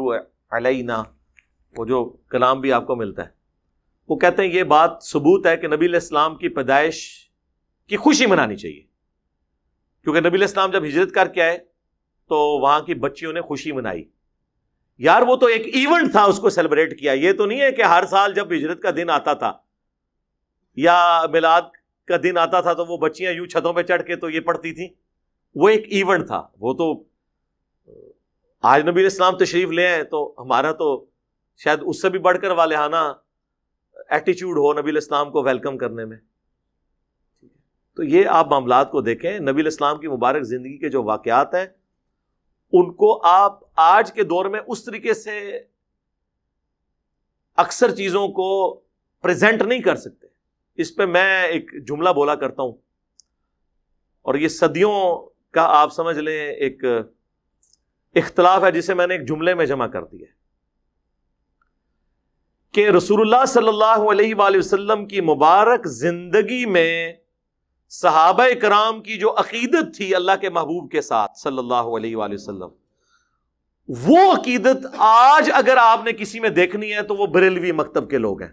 علینا, وہ جو کلام بھی آپ کو ملتا ہے. وہ کہتے ہیں یہ بات ثبوت ہے کہ نبی علیہ السلام کی پیدائش کی خوشی منانی چاہیے, کیونکہ نبی علیہ السلام جب ہجرت کر کے آئے تو وہاں کی بچیوں نے خوشی منائی. یار وہ تو ایک ایونٹ تھا, اس کو سیلیبریٹ کیا. یہ تو نہیں ہے کہ ہر سال جب ہجرت کا دن آتا تھا یا میلاد کا دن آتا تھا تو وہ بچیاں یوں چھتوں پہ چڑھ کے تو یہ پڑھتی تھیں. وہ ایک ایونٹ تھا. وہ تو آج نبی علیہ السلام تشریف لے آئے تو ہمارا تو شاید اس سے بھی بڑھ کر والہانہ ایٹیچیوڈ ہو نبی علیہ السلام کو ویلکم کرنے میں. تو یہ آپ معاملات کو دیکھیں. نبی علیہ السلام کی مبارک زندگی کے جو واقعات ہیں ان کو آپ آج کے دور میں اس طریقے سے اکثر چیزوں کو پریزنٹ نہیں کر سکتے. اس پہ میں ایک جملہ بولا کرتا ہوں, اور یہ صدیوں کا آپ سمجھ لیں ایک اختلاف ہے جسے میں نے ایک جملے میں جمع کر دیا, کہ رسول اللہ صلی اللہ علیہ وآلہ وسلم کی مبارک زندگی میں صحابہ کرام کی جو عقیدت تھی اللہ کے محبوب کے ساتھ صلی اللہ علیہ وآلہ وسلم, وہ عقیدت آج اگر آپ نے کسی میں دیکھنی ہے تو وہ بریلوی مکتب کے لوگ ہیں.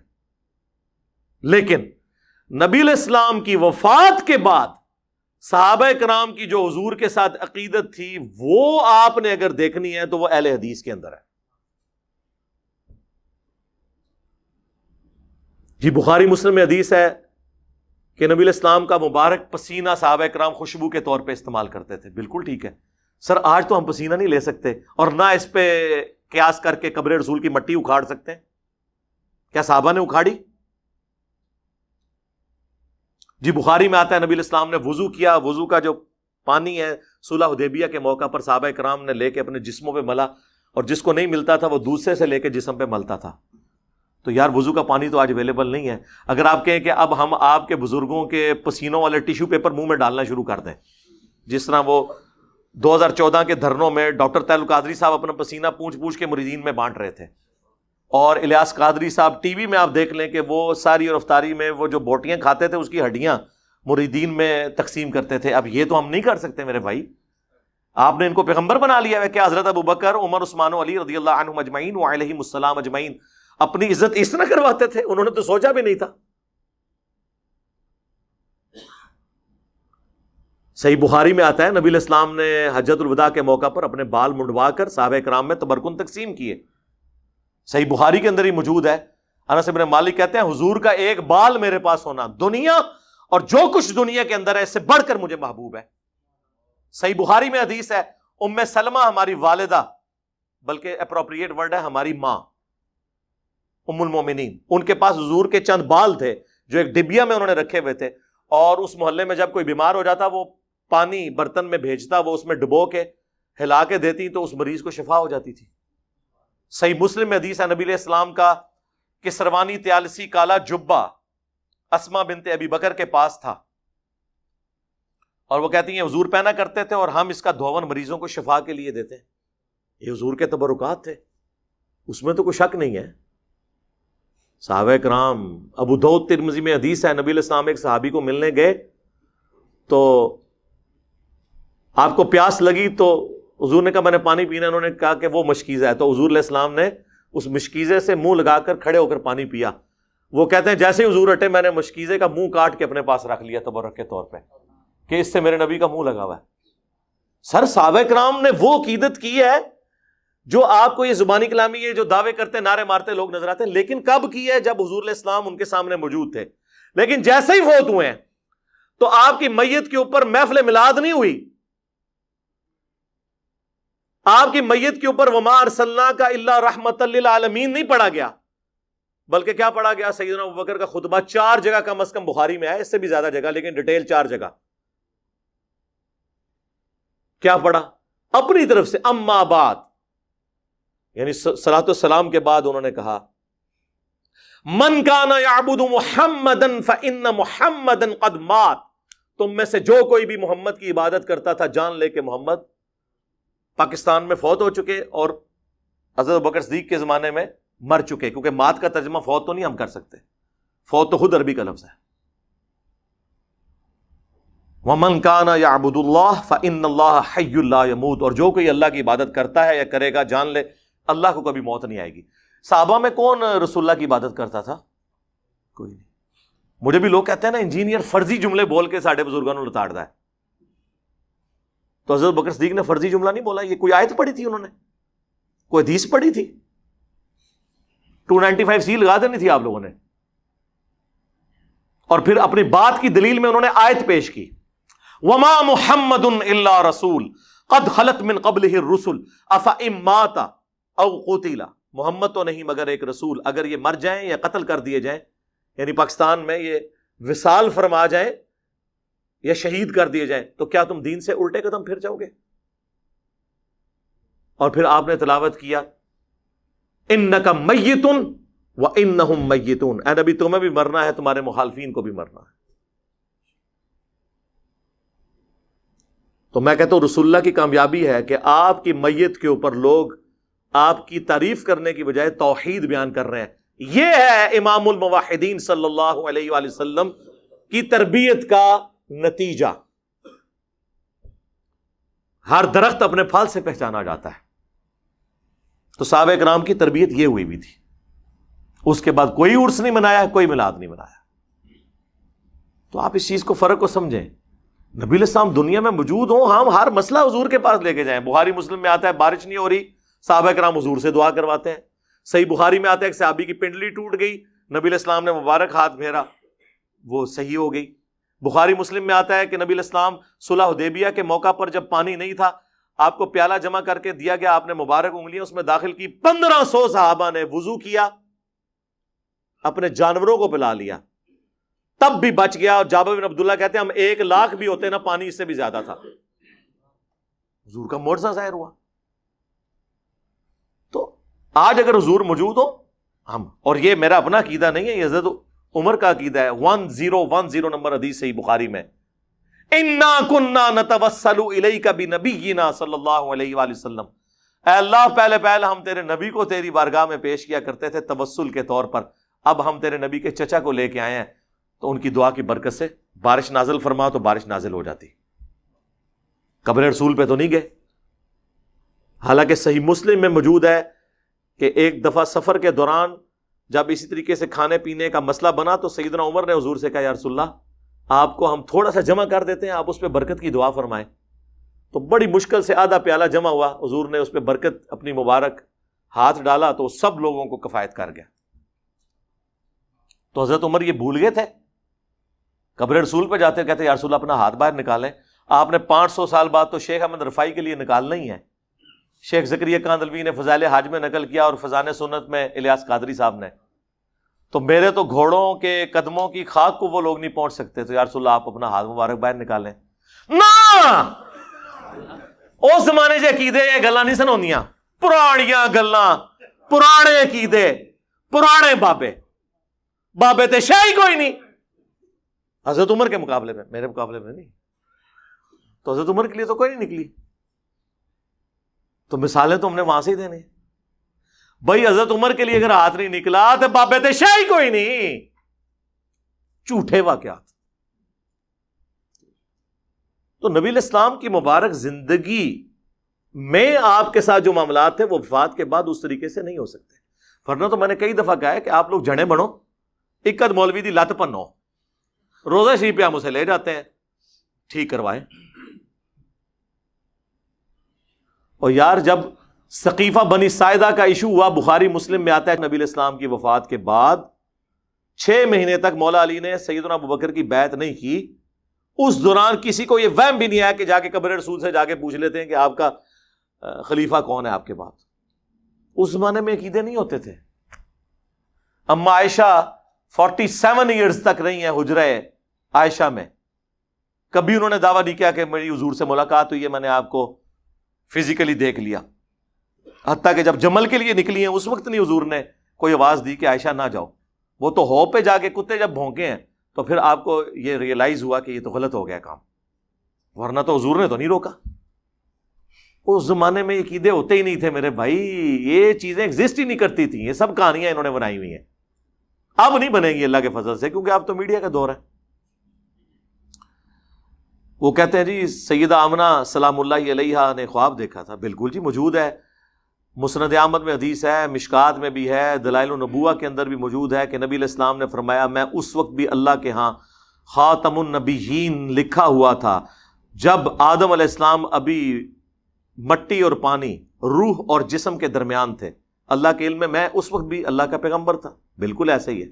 لیکن نبی علیہ السلام کی وفات کے بعد صحابہ کرام کی جو حضور کے ساتھ عقیدت تھی وہ آپ نے اگر دیکھنی ہے تو وہ اہل حدیث کے اندر ہے. جی بخاری مسلم میں حدیث ہے کہ نبی علیہ السلام کا مبارک پسینہ صحابہ کرام خوشبو کے طور پہ استعمال کرتے تھے. بالکل ٹھیک ہے سر، آج تو ہم پسینہ نہیں لے سکتے اور نہ اس پہ قیاس کر کے قبر رسول کی مٹی اکھاڑ سکتے ہیں. کیا صحابہ نے اکھاڑی؟ جی بخاری میں آتا ہے نبی علیہ السلام نے وضو کیا، وضو کا جو پانی ہے صلح حدیبیہ کے موقع پر صحابہ کرام نے لے کے اپنے جسموں پہ ملا، اور جس کو نہیں ملتا تھا وہ دوسرے سے لے کے جسم پہ ملتا تھا. تو یار وضو کا پانی تو آج اویلیبل نہیں ہے. اگر آپ کہیں کہ اب ہم آپ کے بزرگوں کے پسینوں والے ٹیشو پیپر منہ میں ڈالنا شروع کر دیں، جس طرح وہ 2014 کے دھرنوں میں ڈاکٹر طاہر القادری صاحب اپنا پسینہ پوچھ پوچھ کے مریدین میں بانٹ رہے تھے، اور الیاس قادری صاحب ٹی وی میں آپ دیکھ لیں کہ وہ ساری اور افطاری میں وہ جو بوٹیاں کھاتے تھے اس کی ہڈیاں مریدین میں تقسیم کرتے تھے. اب یہ تو ہم نہیں کر سکتے میرے بھائی. آپ نے ان کو پیغمبر بنا لیا ہے کہ حضرت ابوبکر، عمر، عثمان و علی رضی اللہ عنہم اجمعین وعلیہم السلام اجمعین اپنی عزت اس طرح کرواتے تھے؟ انہوں نے تو سوچا بھی نہیں تھا. صحیح بخاری میں آتا ہے نبی علیہ السلام نے حجۃ الوداع کے موقع پر اپنے بال منڈوا کر صحابہ کرام میں تبرکن تقسیم کیے. صحیح بخاری کے اندر ہی موجود ہے. انس بن مالک کہتے ہیں حضور کا ایک بال میرے پاس ہونا دنیا اور جو کچھ دنیا کے اندر ہے اس سے بڑھ کر مجھے محبوب ہے. صحیح بخاری میں حدیث ہے ام سلمہ ہماری والدہ، بلکہ اپروپریٹ ورڈ ہے ہماری ماں ام المومنین، ان کے پاس حضور کے چند بال تھے جو ایک ڈبیا میں انہوں نے رکھے ہوئے تھے، اور اس محلے میں جب کوئی بیمار ہو جاتا وہ پانی برتن میں بھیجتا، وہ اس میں ڈبو کے ہلا کے دیتی تو اس مریض کو شفا ہو جاتی تھی. صحیح مسلم میں حدیث ہے نبی علیہ السلام کا کہ سروانی تیالسی کالا جبہ اسما بنت ابی بکر کے پاس تھا، اور وہ کہتی ہیں حضور پہنا کرتے تھے اور ہم اس کا دھون مریضوں کو شفا کے لیے دیتے ہیں. یہ حضور کے تبرکات تھے، اس میں تو کوئی شک نہیں ہے. صحابہ کرام، ابو داؤد ترمذی میں حدیث ہے نبی علیہ السلام ایک صحابی کو ملنے گئے تو آپ کو پیاس لگی تو حضور نے کہا میں نے پانی پینا. انہوں نے کہا کہ وہ مشکیزہ ہے، تو حضور علیہ السلام نے اس مشکیزے سے منہ لگا کر کھڑے ہو کر پانی پیا. وہ کہتے ہیں جیسے ہی حضور ہٹے میں نے مشکیزے کا منہ کاٹ کے اپنے پاس رکھ لیا تبرک کے طور پہ کہ اس سے میرے نبی کا منہ لگا ہوا ہے. سر صحابہ کرام نے وہ عقیدت کی ہے جو آپ کو یہ زبانی کلامی یہ جو دعوے کرتے نعرے مارتے لوگ نظر آتے ہیں، لیکن کب کی ہے؟ جب حضور علیہ السلام ان کے سامنے موجود تھے. لیکن جیسے ہی فوت ہوئے ہیں تو آپ کی میت کے اوپر محفل میلاد نہیں ہوئی، آپ کی میت کے اوپر وما ارسلناک الا رحمۃ للعالمین نہیں پڑھا گیا، بلکہ کیا پڑھا گیا؟ سیدنا ابوبکر کا خطبہ 4 جگہ کم از کم بخاری میں ہے، اس سے بھی زیادہ جگہ لیکن ڈیٹیل 4 جگہ. کیا پڑھا؟ اپنی طرف سے اما بعد، یعنی صلاۃ والسلام کے بعد انہوں نے کہا من کان یعبد محمدا فان محمدا قد مات، تم میں سے جو کوئی بھی محمد کی عبادت کرتا تھا جان لے کہ محمد پاکستان میں فوت ہو چکے اور حضرت ابوبکر صدیق کے زمانے میں مر چکے، کیونکہ مات کا ترجمہ فوت تو نہیں ہم کر سکتے، فوت تو خود عربی کا لفظ ہے. وَمَنْ كَانَ يَعْبُدُ اللَّهَ فَإِنَّ اللَّهَ حَيٌّ لَا يَمُوتُ، اور جو کوئی اللہ کی عبادت کرتا ہے یا کرے گا جان لے اللہ کو کبھی موت نہیں آئے گی. صحابہ میں کون رسول اللہ کی عبادت کرتا تھا؟ کوئی نہیں. مجھے بھی لوگ کہتے ہیں نا انجینئر فرضی جملے بول کے ساڑھے بزرگوں نے لتاڑ دا ہے، تو حضرت بکر صدیق نے فرضی جملہ نہیں بولا، یہ کوئی آیت پڑھی تھی انہوں نے، کوئی حدیث پڑھی تھی؟ 295 سی لگا دینی تھی آپ لوگوں نے. اور پھر اپنی بات کی دلیل میں انہوں نے آیت پیش کی وما محمد الا رسول قد خلت من قبلہ الرسل افئن مات او قتل، محمد تو نہیں مگر ایک رسول، اگر یہ مر جائیں یا قتل کر دیے جائیں، یعنی پاکستان میں یہ وصال فرما جائیں یا شہید کر دیے جائیں، تو کیا تم دین سے الٹے قدم پھر جاؤ گے؟ اور پھر آپ نے تلاوت کیا انک میت وانہم میتون، اے نبی تمہیں بھی مرنا ہے، تمہارے مخالفین کو بھی مرنا ہے. تو میں کہتا ہوں رسول اللہ کی کامیابی ہے کہ آپ کی میت کے اوپر لوگ آپ کی تعریف کرنے کی بجائے توحید بیان کر رہے ہیں. یہ ہے امام الموحدین صلی اللہ علیہ وآلہ وسلم کی تربیت کا نتیجہ. ہر درخت اپنے پھل سے پہچانا جاتا ہے. تو صحابہ کرام کی تربیت یہ ہوئی بھی تھی. اس کے بعد کوئی عرس نہیں منایا، کوئی میلاد نہیں منایا. تو آپ اس چیز کو فرق کو سمجھیں. نبی علیہ السلام دنیا میں موجود ہوں، ہم ہر مسئلہ حضور کے پاس لے کے جائیں. بخاری مسلم میں آتا ہے بارش نہیں ہو رہی، صحابہ کرام حضور سے دعا کرواتے ہیں. صحیح بخاری میں آتا ہے ایک صحابی کی پنڈلی ٹوٹ گئی، نبی علیہ السلام نے مبارک ہاتھ پھیرا، وہ صحیح ہو گئی. بخاری مسلم میں آتا ہے کہ نبی علیہ السلام صلح حدیبیہ کے موقع پر جب پانی نہیں تھا، آپ کو پیالہ جمع کر کے دیا گیا، آپ نے مبارک انگلیاں اس میں داخل کی، 1500 صحابہ نے وضو کیا، اپنے جانوروں کو پلا لیا، تب بھی بچ گیا. اور جابر بن عبداللہ کہتے ہیں ہم 1,00,000 بھی ہوتے نا، پانی اس سے بھی زیادہ تھا. حضور کا معجزہ ظاہر ہوا. تو آج اگر حضور موجود ہو ہم، اور یہ میرا اپنا عقیدہ نہیں ہے، یہ حضرت عمر کا عقیدہ ہے، 1010 نمبر حدیث صحیح بخاری میں، انا کننا نتوسل الیک بنبینا صلی اللہ علیہ وآلہ وسلم، اے اللہ پہلے ہم تیرے نبی کو تیری بارگاہ میں پیش کیا کرتے تھے توسل کے طور پر، اب ہم تیرے نبی کے چچا کو لے کے آئے ہیں، تو ان کی دعا کی برکت سے بارش نازل فرما، تو بارش نازل ہو جاتی. قبر رسول پہ تو نہیں گئے. حالانکہ صحیح مسلم میں موجود ہے کہ ایک دفعہ سفر کے دوران جب اسی طریقے سے کھانے پینے کا مسئلہ بنا تو سیدنا عمر نے حضور سے کہا یا رسول اللہ آپ کو ہم تھوڑا سا جمع کر دیتے ہیں، آپ اس پہ برکت کی دعا فرمائیں. تو بڑی مشکل سے آدھا پیالہ جمع ہوا، حضور نے اس پہ برکت اپنی مبارک ہاتھ ڈالا تو سب لوگوں کو کفایت کر گیا. تو حضرت عمر یہ بھول گئے تھے، قبر رسول پہ جاتے کہتے یا رسول اللہ اپنا ہاتھ باہر نکالیں. آپ نے 500 سال بعد تو شیخ احمد رفاعی کے لیے نکالنا ہی ہے. شیخ زکریا کاندلوی نے فضائل حاج میں نقل کیا اور فضائل سنت میں الیاس قادری صاحب نے. تو میرے تو گھوڑوں کے قدموں کی خاک کو وہ لوگ نہیں پہنچ سکتے، تو یا رسول اللہ آپ اپنا ہاتھ مبارک باہر نکالیں. نہ اس زمانے سے عقیدے یہ گلاں نہیں سن ہوندیاں، پرانیاں گلاں، پرانے عقیدے، پرانے بابے تے شاہی کوئی نہیں. حضرت عمر کے مقابلے میں، میرے مقابلے میں نہیں. تو حضرت عمر کے لیے تو کوئی نہیں نکلی. تو مثالیں تو ہم نے وہاں سے ہی دینے. بھائی حضرت عمر کے لیے اگر ہاتھ نہیں نکلا تو بابے تے شاہی کوئی نہیں. جھوٹے واقعات. تو نبی علیہ السلام کی مبارک زندگی میں آپ کے ساتھ جو معاملات تھے وہ وفات کے بعد اس طریقے سے نہیں ہو سکتے. ورنہ تو میں نے کئی دفعہ کہا ہے کہ آپ لوگ جڑے بنو، اکد مولوی دی لت پنو، روزہ شریف پہ ہم اسے لے جاتے ہیں، ٹھیک کروائیں. اور یار جب سقیفہ بنی ساعدہ کا ایشو ہوا، بخاری مسلم میں آتا ہے نبی علیہ السلام کی وفات کے بعد 6 مہینے تک مولا علی نے سیدنا ابوبکر کی بیعت نہیں کی. اس دوران کسی کو یہ وہم بھی نہیں آیا کہ جا کے قبر رسول سے جا کے پوچھ لیتے ہیں کہ آپ کا خلیفہ کون ہے آپ کے بعد. اس زمانے میں عقیدے نہیں ہوتے تھے. اما عائشہ 47 ایئرز تک رہی ہیں حجرہ عائشہ میں، کبھی انہوں نے دعویٰ نہیں کیا کہ میری حضور سے ملاقات ہوئی ہے، میں نے آپ کو فزیکلی دیکھ لیا. حتیٰ کہ جب جمل کے لیے نکلی ہیں اس وقت نہیں حضور نے کوئی آواز دی کہ عائشہ نہ جاؤ. وہ تو ہو پہ جا کے کتے جب بھونکے ہیں تو پھر آپ کو یہ ریئلائز ہوا کہ یہ تو غلط ہو گیا کام، ورنہ تو حضور نے تو نہیں روکا. اس زمانے میں یہ عقیدے ہوتے ہی نہیں تھے میرے بھائی، یہ چیزیں ایگزسٹ ہی نہیں کرتی تھیں. یہ سب کہانیاں انہوں نے بنائی ہوئی ہیں. اب نہیں بنے گی اللہ کے فضل سے، کیونکہ اب تو میڈیا کا دور ہے. وہ کہتے ہیں جی سیدہ آمنہ سلام اللہ علیہا نے خواب دیکھا تھا. بالکل جی موجود ہے، مسند احمد میں حدیث ہے، مشکات میں بھی ہے، دلائل النبوہ کے اندر بھی موجود ہے کہ نبی علیہ السلام نے فرمایا میں اس وقت بھی اللہ کے ہاں خاتم النبیین لکھا ہوا تھا جب آدم علیہ السلام ابھی مٹی اور پانی، روح اور جسم کے درمیان تھے. اللہ کے علم میں اس وقت بھی اللہ کا پیغمبر تھا. بالکل ایسا ہی ہے.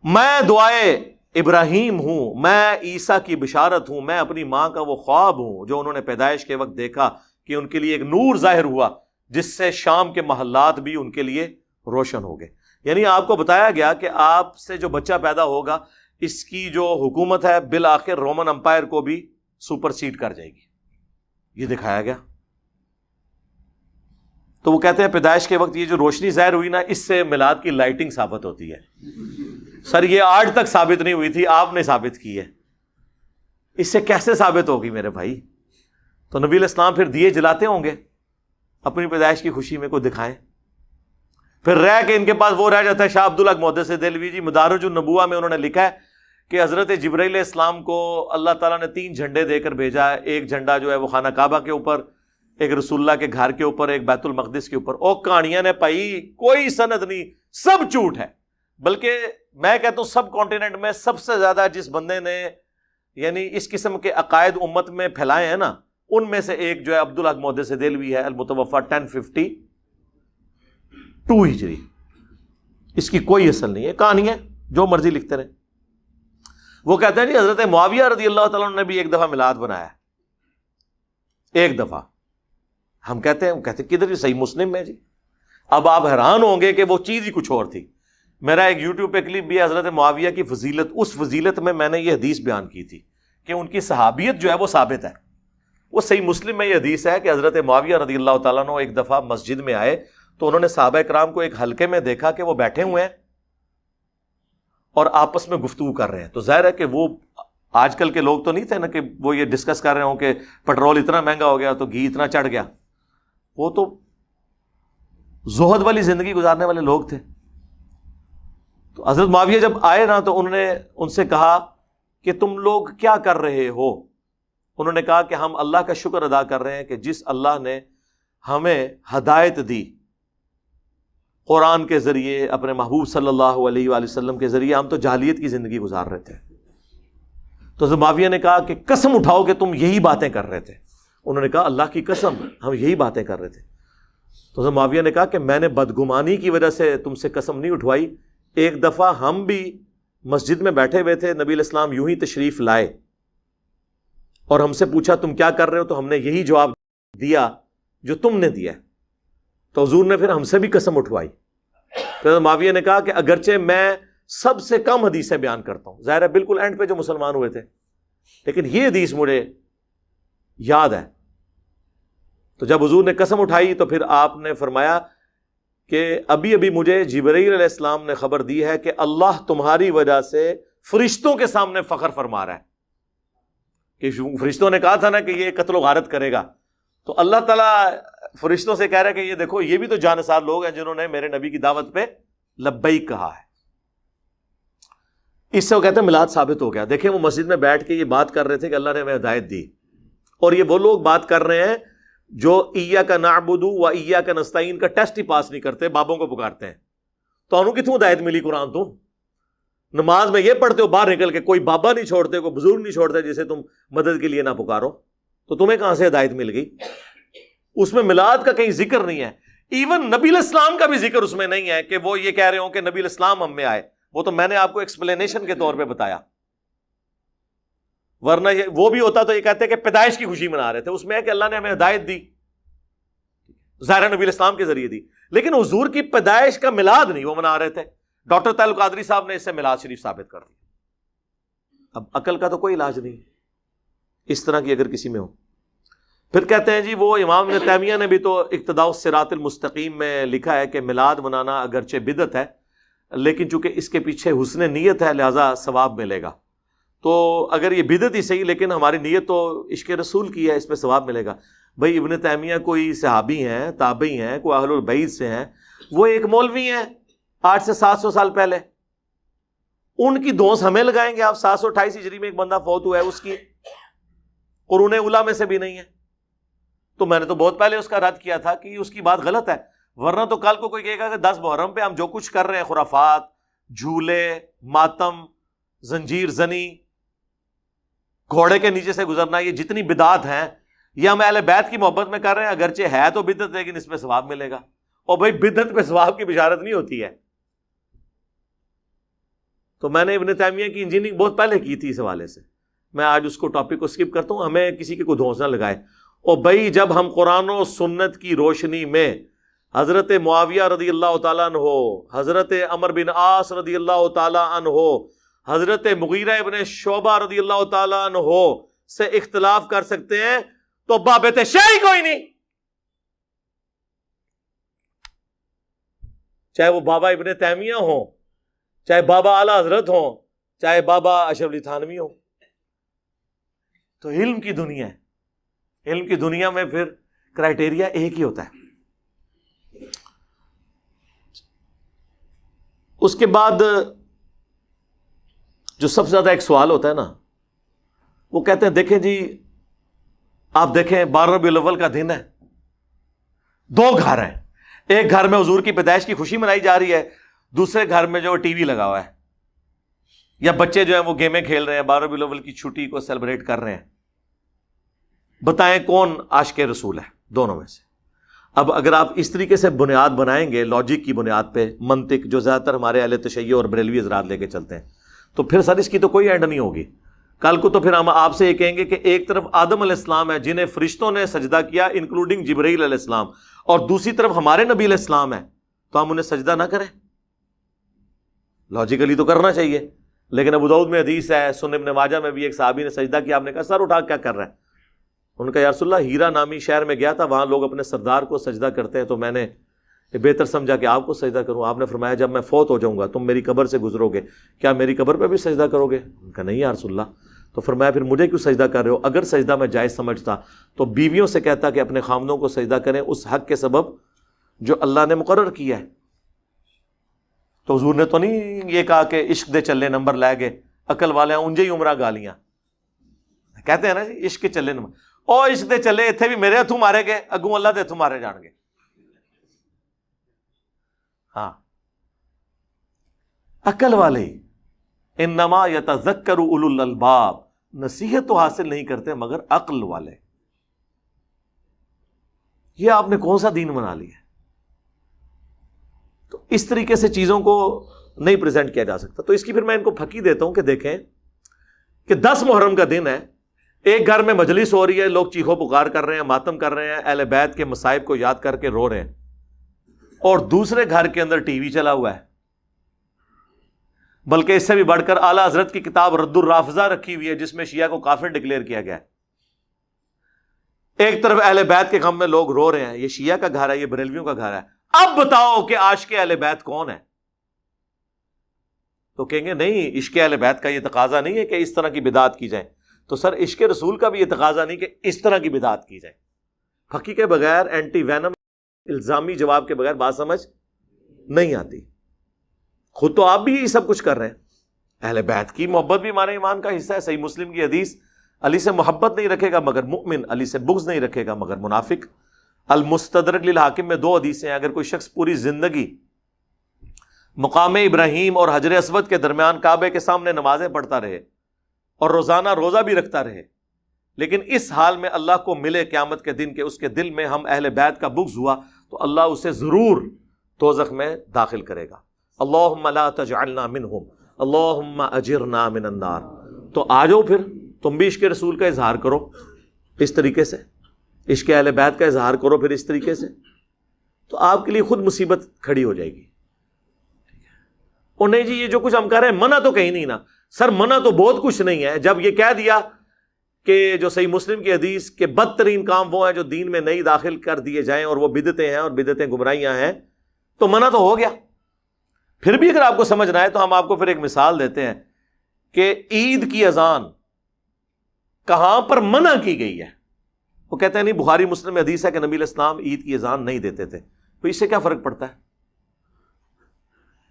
میں دعائے ابراہیم ہوں، میں عیسیٰ کی بشارت ہوں، میں اپنی ماں کا وہ خواب ہوں جو انہوں نے پیدائش کے وقت دیکھا کہ ان کے لیے ایک نور ظاہر ہوا جس سے شام کے محلات بھی ان کے لیے روشن ہو گئے. یعنی آپ کو بتایا گیا کہ آپ سے جو بچہ پیدا ہوگا اس کی جو حکومت ہے بالآخر رومن امپائر کو بھی سپر سیڈ کر جائے گی. یہ دکھایا گیا. تو وہ کہتے ہیں پیدائش کے وقت یہ جو روشنی ظاہر ہوئی نا، اس سے میلاد کی لائٹنگ ثابت ہوتی ہے. سر یہ آج تک ثابت نہیں ہوئی تھی، آپ نے ثابت کی ہے. اس سے کیسے ثابت ہوگی میرے بھائی؟ تو نبی علیہ السلام پھر دیے جلاتے ہوں گے اپنی پیدائش کی خوشی میں، کو دکھائیں. پھر رہ کے ان کے پاس وہ رہ جاتا ہے. شاہ عبداللہ محدث دہلوی جی مدارج النبوہ میں انہوں نے لکھا ہے کہ حضرت جبرائیل علیہ السلام کو اللہ تعالیٰ نے 3 جھنڈے دے کر بھیجا ہے. ایک جھنڈا جو ہے وہ خانہ کعبہ کے اوپر، ایک رسول اللہ کے گھر کے اوپر، ایک بیت المقدس کے اوپر. اور کہانیاں نے پائی کوئی سند نہیں، سب جھوٹ ہے. بلکہ میں کہتا ہوں سب کانٹیننٹ میں سب سے زیادہ جس بندے نے یعنی اس قسم کے عقائد امت میں پھیلائے ہیں نا، ان میں سے ایک جو ہے عبداللہ محدث دہلوی ہے، المتوفی 1052 ہجری. اس کی کوئی اصل نہیں ہے، کہانی ہے، جو مرضی لکھتے رہے. وہ کہتے ہیں جی حضرت معاویہ رضی اللہ تعالیٰ عنہ نے بھی ایک دفعہ میلاد بنایا، ایک دفعہ. ہم کہتے ہیں کدھر؟ صحیح مسلم میں جی. اب آپ حیران ہوں گے کہ وہ چیز ہی کچھ اور تھی. میرا ایک یوٹیوب پہ کلپ بھی ہے حضرت معاویہ کی فضیلت، اس فضیلت میں نے یہ حدیث بیان کی تھی کہ ان کی صحابیت جو ہے وہ ثابت ہے. وہ صحیح مسلم میں یہ حدیث ہے کہ حضرت معاویہ رضی اللہ تعالیٰ عنہ ایک دفعہ مسجد میں آئے تو انہوں نے صحابہ کرام کو ایک حلقے میں دیکھا کہ وہ بیٹھے ہوئے ہیں اور آپس میں گفتگو کر رہے ہیں. تو ظاہر ہے کہ وہ آج کل کے لوگ تو نہیں تھے نا کہ وہ یہ ڈسکس کر رہے ہوں کہ پٹرول اتنا مہنگا ہو گیا تو گھی اتنا چڑھ گیا. وہ تو زہد والی زندگی گزارنے والے لوگ تھے. تو حضرت معاویہ جب آئے نا تو انہوں نے ان سے کہا کہ تم لوگ کیا کر رہے ہو؟ انہوں نے کہا کہ ہم اللہ کا شکر ادا کر رہے ہیں کہ جس اللہ نے ہمیں ہدایت دی قرآن کے ذریعے، اپنے محبوب صلی اللہ علیہ وآلہ وسلم کے ذریعے، ہم تو جاہلیت کی زندگی گزار رہے تھے. تو حضرت معاویہ نے کہا کہ قسم اٹھاؤ کہ تم یہی باتیں کر رہے تھے. انہوں نے کہا اللہ کی قسم ہم یہی باتیں کر رہے تھے. تو حضرت معاویہ نے کہا کہ میں نے بدگمانی کی وجہ سے تم سے قسم نہیں اٹھوائی. ایک دفعہ ہم بھی مسجد میں بیٹھے ہوئے تھے، نبی علیہ السلام یوں ہی تشریف لائے اور ہم سے پوچھا تم کیا کر رہے ہو، تو ہم نے یہی جواب دیا جو تم نے دیا. تو حضور نے پھر ہم سے بھی قسم اٹھوائی. تو معاویہ نے کہا کہ اگرچہ میں سب سے کم حدیثیں بیان کرتا ہوں، ظاہر ہے بالکل اینڈ پہ جو مسلمان ہوئے تھے، لیکن یہ حدیث مجھے یاد ہے. تو جب حضور نے قسم اٹھائی تو پھر آپ نے فرمایا کہ ابھی ابھی مجھے جبرائیل علیہ السلام نے خبر دی ہے کہ اللہ تمہاری وجہ سے فرشتوں کے سامنے فخر فرما رہا ہے. کہ فرشتوں نے کہا تھا نا کہ یہ قتل و غارت کرے گا، تو اللہ تعالیٰ فرشتوں سے کہہ رہا ہے کہ یہ دیکھو یہ بھی تو جانثار لوگ ہیں جنہوں نے میرے نبی کی دعوت پہ لبیک کہا ہے. اس سے وہ کہتے ہیں میلاد ثابت ہو گیا. دیکھیں وہ مسجد میں بیٹھ کے یہ بات کر رہے تھے کہ اللہ نے ہمیں ہدایت دی، اور یہ وہ لوگ بات کر رہے ہیں جو ایاک نعبد و ایاک نستعین کا ٹیسٹ ہی پاس نہیں کرتے، بابوں کو پکارتے ہیں. تو انہوں کتوں ہدایت ملی قرآن؟ تو نماز میں یہ پڑھتے ہو باہر نکل کے کوئی بابا نہیں چھوڑتے، کوئی بزرگ نہیں چھوڑتے جسے تم مدد کے لیے نہ پکارو، تو تمہیں کہاں سے ہدایت مل گئی؟ اس میں میلاد کا کہیں ذکر نہیں ہے. ایون نبی علیہ السلام کا بھی ذکر اس میں نہیں ہے کہ وہ یہ کہہ رہے ہوں کہ نبی علیہ السلام ہم میں آئے. وہ تو میں نے آپ کو ایکسپلینیشن کے طور پہ بتایا، ورنہ وہ بھی ہوتا تو یہ کہتے کہ پیدائش کی خوشی منا رہے تھے. اس میں ہے کہ اللہ نے ہمیں ہدایت دی، ظاہر نبی علیہ السلام کے ذریعے دی، لیکن حضور کی پیدائش کا میلاد نہیں وہ منا رہے تھے. ڈاکٹر طاہر القادری صاحب نے اس سے میلاد شریف ثابت کر دیا. اب عقل کا تو کوئی علاج نہیں اس طرح کی اگر کسی میں ہو. پھر کہتے ہیں جی وہ امام ابن تیمیہ نے بھی تو اقتداء الصراط المستقیم میں لکھا ہے کہ میلاد منانا اگرچہ بدعت ہے لیکن چونکہ اس کے پیچھے حسن نیت ہے لہذا ثواب ملے گا. تو اگر یہ بدعت ہی صحیح لیکن ہماری نیت تو عشق رسول کی ہے، اس میں ثواب ملے گا. بھائی ابن تیمیہ کوئی صحابی ہیں، تابعی ہیں، کوئی اہل البیت سے ہیں، وہ ایک مولوی ہیں 800 سے 700 سال پہلے. ان کی دوس ہمیں لگائیں گے آپ؟ 728 ہجری میں ایک بندہ فوت ہوا ہے، اس کی قرون اولیٰ میں سے بھی نہیں ہے. تو میں نے تو بہت پہلے اس کا رد کیا تھا کہ اس کی بات غلط ہے، ورنہ تو کل کو کوئی کہے گا کہ 10 محرم پہ ہم جو کچھ کر رہے ہیں، خرافات، جھولے، ماتم، زنجیر زنی، گھوڑے کے نیچے سے گزرنا، یہ جتنی بدعات ہیں یہ ہم اہل بیت کی محبت میں کر رہے ہیں. اگرچہ ہے تو بدعت لیکن اس پہ ثواب ملے گا. اور بھائی بدعت پہ ثواب کی بشارت نہیں ہوتی ہے. تو میں نے ابن تیمیہ کی انجینئرنگ بہت پہلے کی تھی اس حوالے سے، میں آج اس کو ٹاپک کو سکپ کرتا ہوں. ہمیں کسی کے کوئی دھونس نہ لگائے. اور بھائی جب ہم قرآن و سنت کی روشنی میں حضرت معاویہ رضی اللہ تعالیٰ عنہ، حضرت عمر بن عاص رضی اللہ تعالیٰ عنہ، حضرت مغیرہ ابن شعبہ رضی اللہ تعالیٰ عنہ سے اختلاف کر سکتے ہیں تو بابت شیعی کوئی نہیں، چاہے وہ بابا ابن تیمیہ ہوں، چاہے بابا اعلیٰ حضرت ہوں، چاہے بابا اشرف علی تھانوی ہوں. تو علم کی دنیا ہے، علم کی دنیا میں پھر کرائٹیریا ایک ہی ہوتا ہے. اس کے بعد جو سب سے زیادہ ایک سوال ہوتا ہے نا، وہ کہتے ہیں دیکھیں جی آپ دیکھیں 12 ربیع الاول کا دن ہے، 2 گھر ہیں، ایک گھر میں حضور کی پیدائش کی خوشی منائی جا رہی ہے، دوسرے گھر میں جو ٹی وی لگا ہوا ہے یا بچے جو ہیں وہ گیمیں کھیل رہے ہیں، 12 ربیع الاول کی چھٹی کو سیلیبریٹ کر رہے ہیں. بتائیں کون عاشق رسول ہے دونوں میں سے؟ اب اگر آپ اس طریقے سے بنیاد بنائیں گے لاجک کی بنیاد پہ، منطق جو زیادہ تر ہمارے اہل تشیع اور بریلوی حضرات لے کے چلتے ہیں، تو پھر سر اس کی تو کوئی اینڈ نہیں ہوگی. کل کو تو پھر ہم آپ سے یہ کہیں گے کہ ایک طرف آدم علیہ السلام ہے جنہیں فرشتوں نے سجدہ کیا انکلوڈنگ جبرائیل علیہ السلام، اور دوسری طرف ہمارے نبی علیہ السلام ہے، تو ہم انہیں سجدہ نہ کریں؟ لاجیکلی تو کرنا چاہیے. لیکن ابو داؤد میں حدیث ہے، سنن ابن ماجہ میں بھی ایک صحابی نے سجدہ کیا، آپ نے کہا سر اٹھا کیا کر رہا ہے؟ ان کا یا رسول اللہ ہیرا نامی شہر میں گیا تھا، وہاں لوگ اپنے سردار کو سجدہ کرتے ہیں، تو میں نے بہتر سمجھا کہ آپ کو سجدہ کروں. آپ نے فرمایا جب میں فوت ہو جاؤں گا تم میری قبر سے گزرو گے، کیا میری قبر پہ بھی سجدہ کرو گے؟ ان کا نہیں یا رسول اللہ. تو فرمایا پھر مجھے کیوں سجدہ کر رہے ہو؟ اگر سجدہ میں جائز سمجھتا تو بیویوں سے کہتا کہ اپنے خامدوں کو سجدہ کریں اس حق کے سبب جو اللہ نے مقرر کیا ہے. تو حضور نے تو نہیں یہ کہا کہ عشق دے چلے نمبر لے گئے، عقل والے اونجے ہی عمرہ گالیاں کہتے ہیں نا جی، عشق کے چلے نمبر. او عشق دے چلے اتنے بھی میرے ہتھوں مارے گئے، اگوں اللہ دے ہتھوں مارے جان گے. ہاں عقل والے انما یتذکر اولو الالباب، نصیحت تو حاصل نہیں کرتے مگر عقل والے. یہ آپ نے کون سا دین بنا لیا؟ تو اس طریقے سے چیزوں کو نہیں پریزنٹ کیا جا سکتا. تو اس کی پھر میں ان کو پھکی دیتا ہوں کہ دیکھیں کہ 10 محرم کا دن ہے، ایک گھر میں مجلس ہو رہی ہے، لوگ چیخو پکار کر رہے ہیں، ماتم کر رہے ہیں، اہل بیت کے مصائب کو یاد کر کے رو رہے ہیں، اور دوسرے گھر کے اندر ٹی وی چلا ہوا ہے. بلکہ اس سے بھی بڑھ کر اعلیٰ حضرت کی کتاب رد الرافضہ رکھی ہوئی ہے جس میں شیعہ کو کافر ڈکلیئر کیا گیا ہے. ایک طرف اہل بیت کے غم میں لوگ رو رہے ہیں، یہ شیعہ کا گھر ہے، یہ بریلویوں کا گھر ہے. اب بتاؤ کہ عاشق اہل بیت کون ہے؟ تو کہیں گے نہیں، عشق اہل بیت کا یہ تقاضا نہیں ہے کہ اس طرح کی بدعت کی جائے. تو سر عشق رسول کا بھی یہ تقاضا نہیں کہ اس طرح کی بدعت کی جائے. پھکی کے بغیر، اینٹی وینم الزامی جواب کے بغیر بات سمجھ نہیں آتی. خود تو آپ بھی یہ سب کچھ کر رہے ہیں. اہل بیت کی محبت بھی ہمارے ایمان کا حصہ ہے. صحیح مسلم کی حدیث، علی سے محبت نہیں رکھے گا مگر مؤمن، علی سے بغض نہیں رکھے گا مگر منافق. المستدرک للحاکم میں 2 حدیثیں ہیں. اگر کوئی شخص پوری زندگی مقام ابراہیم اور حجر اسود کے درمیان کعبے کے سامنے نمازیں پڑھتا رہے اور روزانہ روزہ بھی رکھتا رہے، لیکن اس حال میں اللہ کو ملے قیامت کے دن کہ اس کے دل میں ہم اہل بیت کا بغض ہوا، تو اللہ اسے ضرور دوزخ میں داخل کرے گا. اللہم لا تجعلنا منہم اللہم اجرنا من النار. تو آ جاؤ پھر تم بھی عشق رسول کا اظہار کرو اس طریقے سے، عشق اہل بیت کا اظہار کرو پھر اس طریقے سے، تو آپ کے لیے خود مصیبت کھڑی ہو جائے گی. اور نہیں جی یہ جو کچھ ہم کر رہے ہیں منع تو کہیں نہیں نا. سر منع تو بہت کچھ نہیں ہے. جب یہ کہہ دیا کہ جو صحیح مسلم کی حدیث کے بدترین کام وہ ہیں جو دین میں نئی داخل کر دیے جائیں اور وہ بدعتیں ہیں اور بدعتیں گمراہیاں ہیں، تو منع تو ہو گیا. پھر بھی اگر آپ کو سمجھنا ہے تو ہم آپ کو پھر ایک مثال دیتے ہیں کہ عید کی اذان کہاں پر منع کی گئی ہے. وہ کہتے ہیں نہیں بخاری مسلم میں حدیث ہے کہ نبی علیہ السلام عید کی اذان نہیں دیتے تھے. تو اس سے کیا فرق پڑتا ہے؟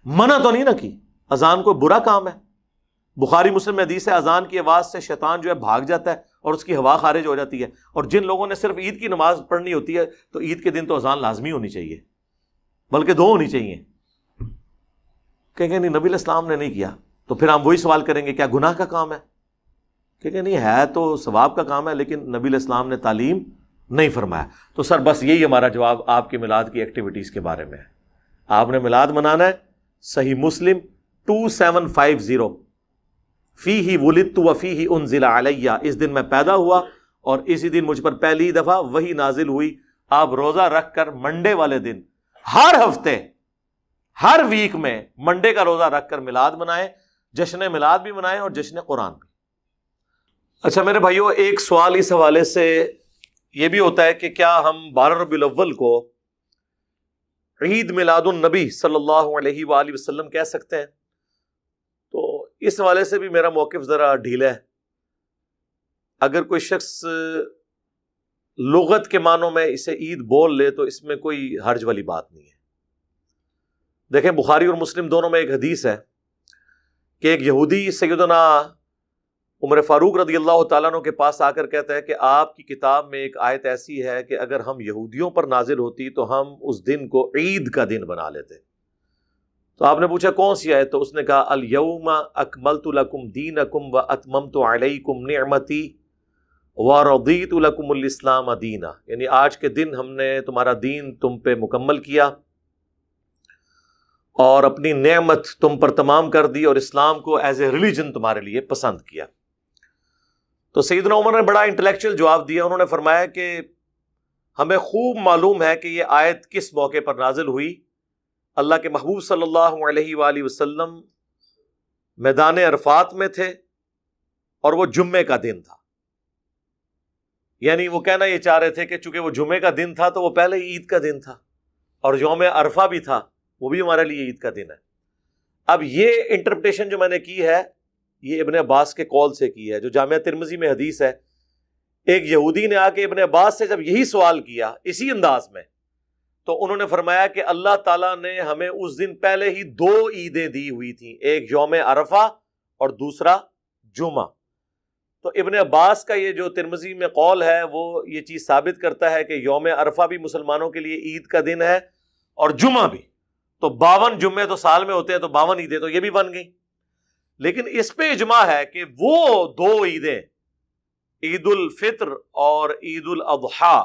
منع تو نہیں نہ کی. اذان کوئی برا کام ہے. بخاری مسلم میں حدیث ہے اذان کی آواز سے شیطان جو ہے بھاگ جاتا ہے اور اس کی ہوا خارج ہو جاتی ہے. اور جن لوگوں نے صرف عید کی نماز پڑھنی ہوتی ہے تو عید کے دن تو اذان لازمی ہونی چاہیے، بلکہ 2 ہونی چاہیے. کہیں گے نہیں نبی علیہ السلام نے نہیں کیا. تو پھر ہم وہی سوال کریں گے کیا گناہ کا کام ہے؟ کہیں گے نہیں ہے تو ثواب کا کام ہے لیکن نبی علیہ السلام نے تعلیم نہیں فرمایا. تو سر بس یہی ہمارا جواب آپ کی میلاد کی ایکٹیویٹیز کے بارے میں ہے. آپ نے میلاد منانا ہے، صحیح مسلم 2750 فیہ ولدت وفیہ انزل علیہ، اس دن میں پیدا ہوا اور اسی دن مجھ پر پہلی دفعہ وحی نازل ہوئی. آپ روزہ رکھ کر منڈے والے دن ہر ہفتے ہر ویک میں منڈے کا روزہ رکھ کر میلاد منائیں، جشن میلاد بھی منائیں اور جشن قرآن بھی. اچھا میرے بھائیو، ایک سوال اس حوالے سے یہ بھی ہوتا ہے کہ کیا ہم 12 ربیع الاول کو عید میلاد النبی صلی اللہ علیہ وآلہ وسلم کہہ سکتے ہیں؟ تو اس حوالے سے بھی میرا موقف ذرا ڈھیلا ہے. اگر کوئی شخص لغت کے معنوں میں اسے عید بول لے تو اس میں کوئی حرج والی بات نہیں ہے. دیکھیں بخاری اور مسلم دونوں میں ایک حدیث ہے کہ ایک یہودی سیدنا عمر فاروق رضی اللہ تعالیٰ عنہ کے پاس آ کر کہتا ہے کہ آپ کی کتاب میں ایک آیت ایسی ہے کہ اگر ہم یہودیوں پر نازل ہوتی تو ہم اس دن کو عید کا دن بنا لیتے. تو آپ نے پوچھا کون سی آیت؟ تو اس نے کہا الیوم اکملت لکم دینکم واتممت علیکم نعمتی ورضیت لکم الاسلام دینا، یعنی آج کے دن ہم نے تمہارا دین تم پہ مکمل کیا اور اپنی نعمت تم پر تمام کر دی اور اسلام کو ایز اے ریلیجن تمہارے لیے پسند کیا۔ تو سیدنا عمر نے بڑا انٹلیکچوئل جواب دیا، انہوں نے فرمایا کہ ہمیں خوب معلوم ہے کہ یہ آیت کس موقع پر نازل ہوئی۔ اللہ کے محبوب صلی اللہ علیہ وآلہ وسلم میدان عرفات میں تھے اور وہ جمعے کا دن تھا، یعنی وہ کہنا یہ چاہ رہے تھے کہ چونکہ وہ جمعے کا دن تھا تو وہ پہلے ہی عید کا دن تھا، اور یوم عرفہ بھی تھا، وہ بھی ہمارے لیے عید کا دن ہے۔ اب یہ انٹرپریٹیشن جو میں نے کی ہے یہ ابن عباس کے قول سے کی ہے، جو جامعہ ترمذی میں حدیث ہے۔ ایک یہودی نے آ کے ابن عباس سے جب یہی سوال کیا اسی انداز میں، تو انہوں نے فرمایا کہ اللہ تعالیٰ نے ہمیں اس دن پہلے ہی 2 عیدیں دی ہوئی تھیں، ایک یوم عرفہ اور دوسرا جمعہ۔ تو ابن عباس کا یہ جو ترمذی میں قول ہے وہ یہ چیز ثابت کرتا ہے کہ یوم عرفہ بھی مسلمانوں کے لیے عید کا دن ہے اور جمعہ بھی۔ تو 52 جمعے تو سال میں ہوتے ہیں، تو 52 عیدیں تو یہ بھی بن گئی۔ لیکن اس پہ اجماع ہے کہ وہ 2 عیدیں، عید الفطر اور عید الاضحیٰ،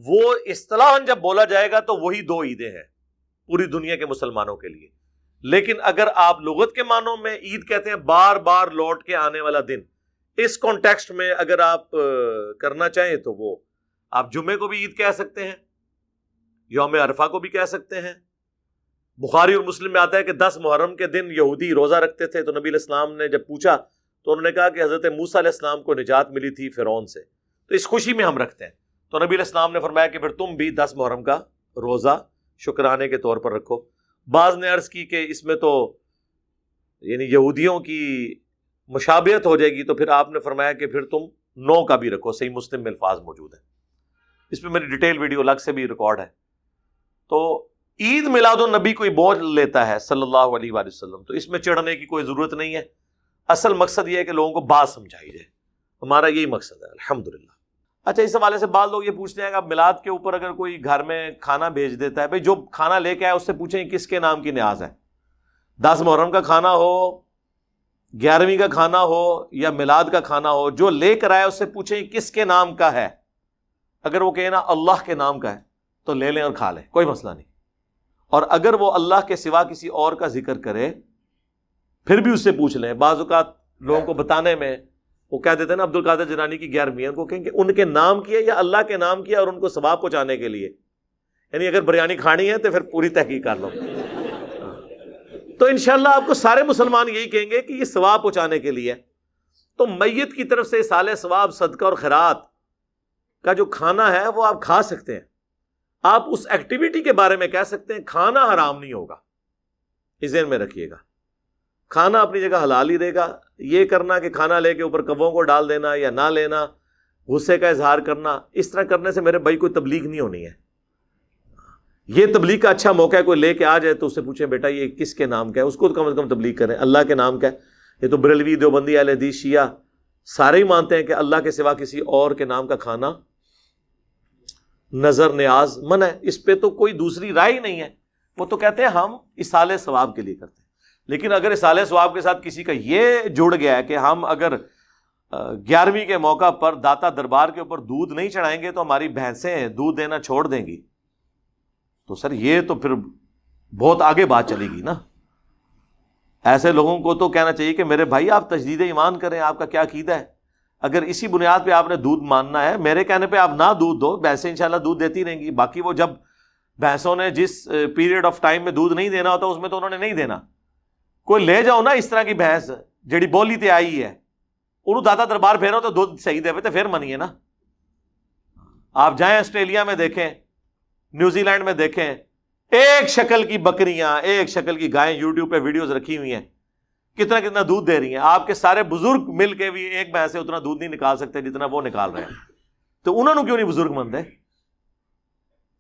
وہ اصطلاحاً جب بولا جائے گا تو وہی 2 عیدیں ہیں پوری دنیا کے مسلمانوں کے لیے۔ لیکن اگر آپ لغت کے معنوں میں عید کہتے ہیں بار بار لوٹ کے آنے والا دن، اس کانٹیکسٹ میں اگر آپ کرنا چاہیں تو وہ آپ جمعے کو بھی عید کہہ سکتے ہیں، یوم عرفہ کو بھی کہہ سکتے ہیں۔ بخاری اور مسلم میں آتا ہے کہ 10 محرم کے دن یہودی روزہ رکھتے تھے، تو نبی علیہ السلام نے جب پوچھا تو انہوں نے کہا کہ حضرت موسیٰ علیہ السلام کو نجات ملی تھی فرعون سے، تو اس خوشی میں ہم رکھتے ہیں۔ تو نبی علیہ السلام نے فرمایا کہ پھر تم بھی 10 محرم کا روزہ شکرانے کے طور پر رکھو۔ بعض نے عرض کی کہ اس میں تو یعنی یہودیوں کی مشابہت ہو جائے گی، تو پھر آپ نے فرمایا کہ پھر تم 9 کا بھی رکھو۔ صحیح مسلم میں الفاظ موجود ہیں، اس میں میری ڈیٹیل ویڈیو الگ سے بھی ریکارڈ ہے۔ تو عید میلاد النبی کوئی بول لیتا ہے صلی اللہ علیہ وآلہ وسلم، تو اس میں چڑھنے کی کوئی ضرورت نہیں ہے۔ اصل مقصد یہ ہے کہ لوگوں کو بات سمجھائی جائے، ہمارا یہی مقصد ہے الحمدللہ۔ اچھا، اس حوالے سے بعض لوگ یہ پوچھتے ہیں کہ اب میلاد کے اوپر اگر کوئی گھر میں کھانا بھیج دیتا ہے، بھائی جو کھانا لے کے آئے اس سے پوچھیں کس کے نام کی نیاز ہے۔ 10 محرم کا کھانا ہو، 11ویں کا کھانا ہو یا میلاد کا کھانا ہو، جو لے کر آئے اس سے پوچھیں کس کے نام کا ہے۔ اگر وہ کہے نا اللہ کے نام کا ہے تو لے لیں اور کھا لیں، کوئی مسئلہ نہیں۔ اور اگر وہ اللہ کے سوا کسی اور کا ذکر کرے پھر بھی اس سے پوچھ لیں۔ بعض اوقات لوگوں کو بتانے میں وہ کہہ دیتے ہیں نا عبد القادر جیلانی کی 11ویں، ان کو کہیں کہ ان کے نام کیا یا اللہ کے نام کیا، اور ان کو ثواب پہنچانے کے لیے، یعنی اگر بریانی کھانی ہے تو پھر پوری تحقیق کر لو۔ تو انشاءاللہ آپ کو سارے مسلمان یہی کہیں گے کہ یہ ثواب پہنچانے کے لیے۔ تو میت کی طرف سے اصالہ ثواب، صدقہ اور خیرات کا جو کھانا ہے وہ آپ کھا سکتے ہیں۔ آپ اس ایکٹیویٹی کے بارے میں کہہ سکتے ہیں کھانا حرام نہیں ہوگا، اس ذہن میں رکھیے گا، کھانا اپنی جگہ حلال ہی رہے گا۔ یہ کرنا کہ کھانا لے کے اوپر کبوں کو ڈال دینا یا نہ لینا، غصے کا اظہار کرنا، اس طرح کرنے سے میرے بھائی کوئی تبلیغ نہیں ہونی ہے۔ یہ تبلیغ کا اچھا موقع ہے، کوئی لے کے آ جائے تو اس سے پوچھیں بیٹا یہ کس کے نام کا ہے، اس کو کم از کم تبلیغ کریں اللہ کے نام کا ہے۔ یہ تو بریلوی، دیوبندی، اہل حدیث، شیعہ سارے ہی مانتے ہیں کہ اللہ کے سوا کسی اور کے نام کا کھانا نظر نیاز منع ہے، اس پہ تو کوئی دوسری رائے ہی نہیں ہے۔ وہ تو کہتے ہیں ہم اصالہ ثواب کے لیے کرتے ہیں۔ لیکن اگر اصالہ ثواب کے ساتھ کسی کا یہ جڑ گیا ہے کہ ہم اگر 11ویں کے موقع پر داتا دربار کے اوپر دودھ نہیں چڑھائیں گے تو ہماری بھینسیں دودھ دینا چھوڑ دیں گی، تو سر یہ تو پھر بہت آگے بات چلے گی نا۔ ایسے لوگوں کو تو کہنا چاہیے کہ میرے بھائی آپ تجدید ایمان کریں، آپ کا کیا عقیدہ ہے؟ اگر اسی بنیاد پہ آپ نے دودھ ماننا ہے، میرے کہنے پہ آپ نہ دودھ دو، بھینسیں انشاءاللہ دودھ دیتی رہیں گی۔ باقی وہ جب بھینسوں نے جس پیریڈ آف ٹائم میں دودھ نہیں دینا ہوتا اس میں تو انہوں نے نہیں دینا۔ کوئی لے جاؤ نا اس طرح کی بھینس جڑی بولی تے آئی ہے، انہوں داتا دربار پھیرو تو دودھ صحیح دے تو پھر منیے نا۔ آپ جائیں آسٹریلیا میں دیکھیں، نیوزی لینڈ میں دیکھیں، ایک شکل کی بکریاں، ایک شکل کی گائیں یوٹیوب پہ ویڈیوز رکھی ہوئی ہیں، کتنا کتنا دودھ دے رہی ہیں۔ آپ کے سارے بزرگ مل کے بھی ایک بھینس سے اتنا دودھ نہیں نکال سکتے جتنا وہ نکال رہے ہیں، تو انہوں نے کیوں نہیں بزرگ مند ہے؟